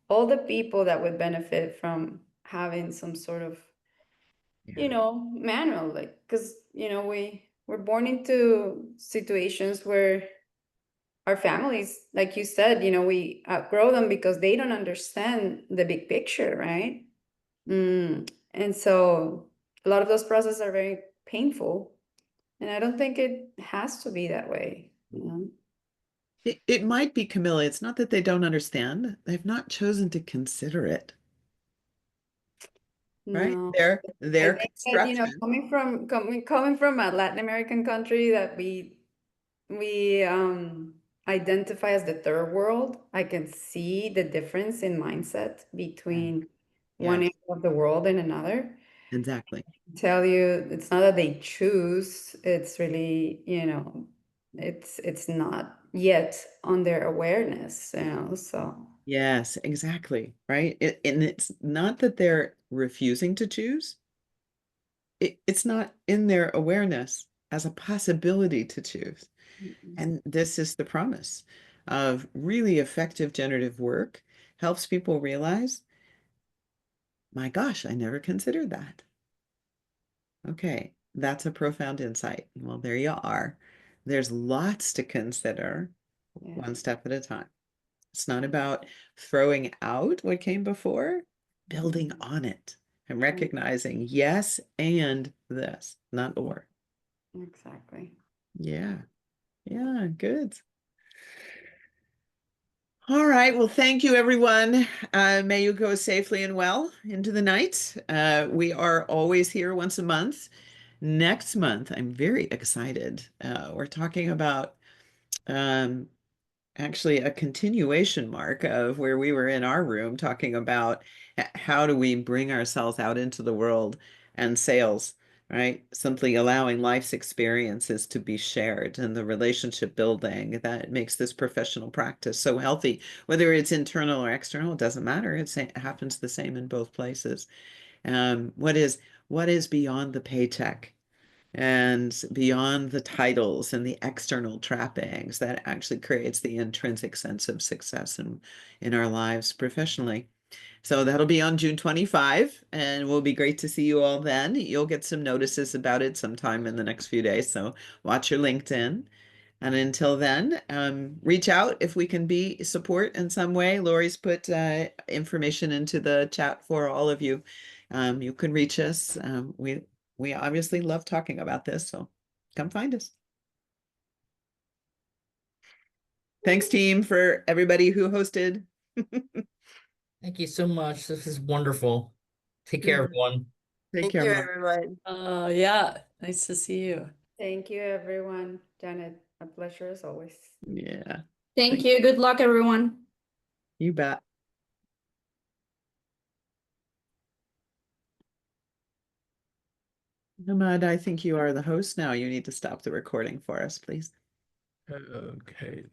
All the people that would benefit from having some sort of, manual, like, because we're born into situations where our families, like you said, we outgrow them because they don't understand the big picture, right? And so a lot of those processes are very painful. And I don't think it has to be that way. It might be, Camilla. It's not that they don't understand. They've not chosen to consider it. Right? No. Their I think that, construction. coming from a Latin American country that we identify as the third world, I can see the difference in mindset between one area of the world and another. Exactly. Tell you, it's not that they choose, it's really, it's not yet on their awareness, so. Yes, exactly. Right. And it's not that they're refusing to choose. It's not in their awareness as a possibility to choose. And this is the promise of really effective generative work, helps people realize, my gosh, I never considered that. Okay, that's a profound insight. Well, there you are. There's lots to consider, one step at a time. It's not about throwing out what came before, building on it and recognizing yes and this, not or. Exactly. Yeah. Yeah, good. All right. Well, thank you, everyone. May you go safely and well into the night. We are always here once a month. Next month, I'm very excited. We're talking about actually a continuation, Mark, of where we were in our room talking about how do we bring ourselves out into the world and sales, right? Simply allowing life's experiences to be shared and the relationship building that makes this professional practice so healthy. Whether it's internal or external, it doesn't matter. It happens the same in both places. What is beyond the paycheck? And beyond the titles and the external trappings that actually creates the intrinsic sense of success in our lives professionally. So that'll be on June 25, and will be great to see you all then. You'll get some notices about it sometime in the next few days, so watch your LinkedIn. And until then, reach out if we can be support in some way. Lori's put information into the chat for all of you. You can reach us. We obviously love talking about this, so come find us. Thanks, team, for everybody who hosted. Thank you so much. This is wonderful. Take care, everyone. Take Thank care, you, Mark. everyone. Yeah, nice to see you. Thank you, everyone. Janet, a pleasure as always. Yeah, Thank you. Good luck, everyone. you bet. Ahmad, I think you are the host now. You need to stop the recording for us, please. Okay.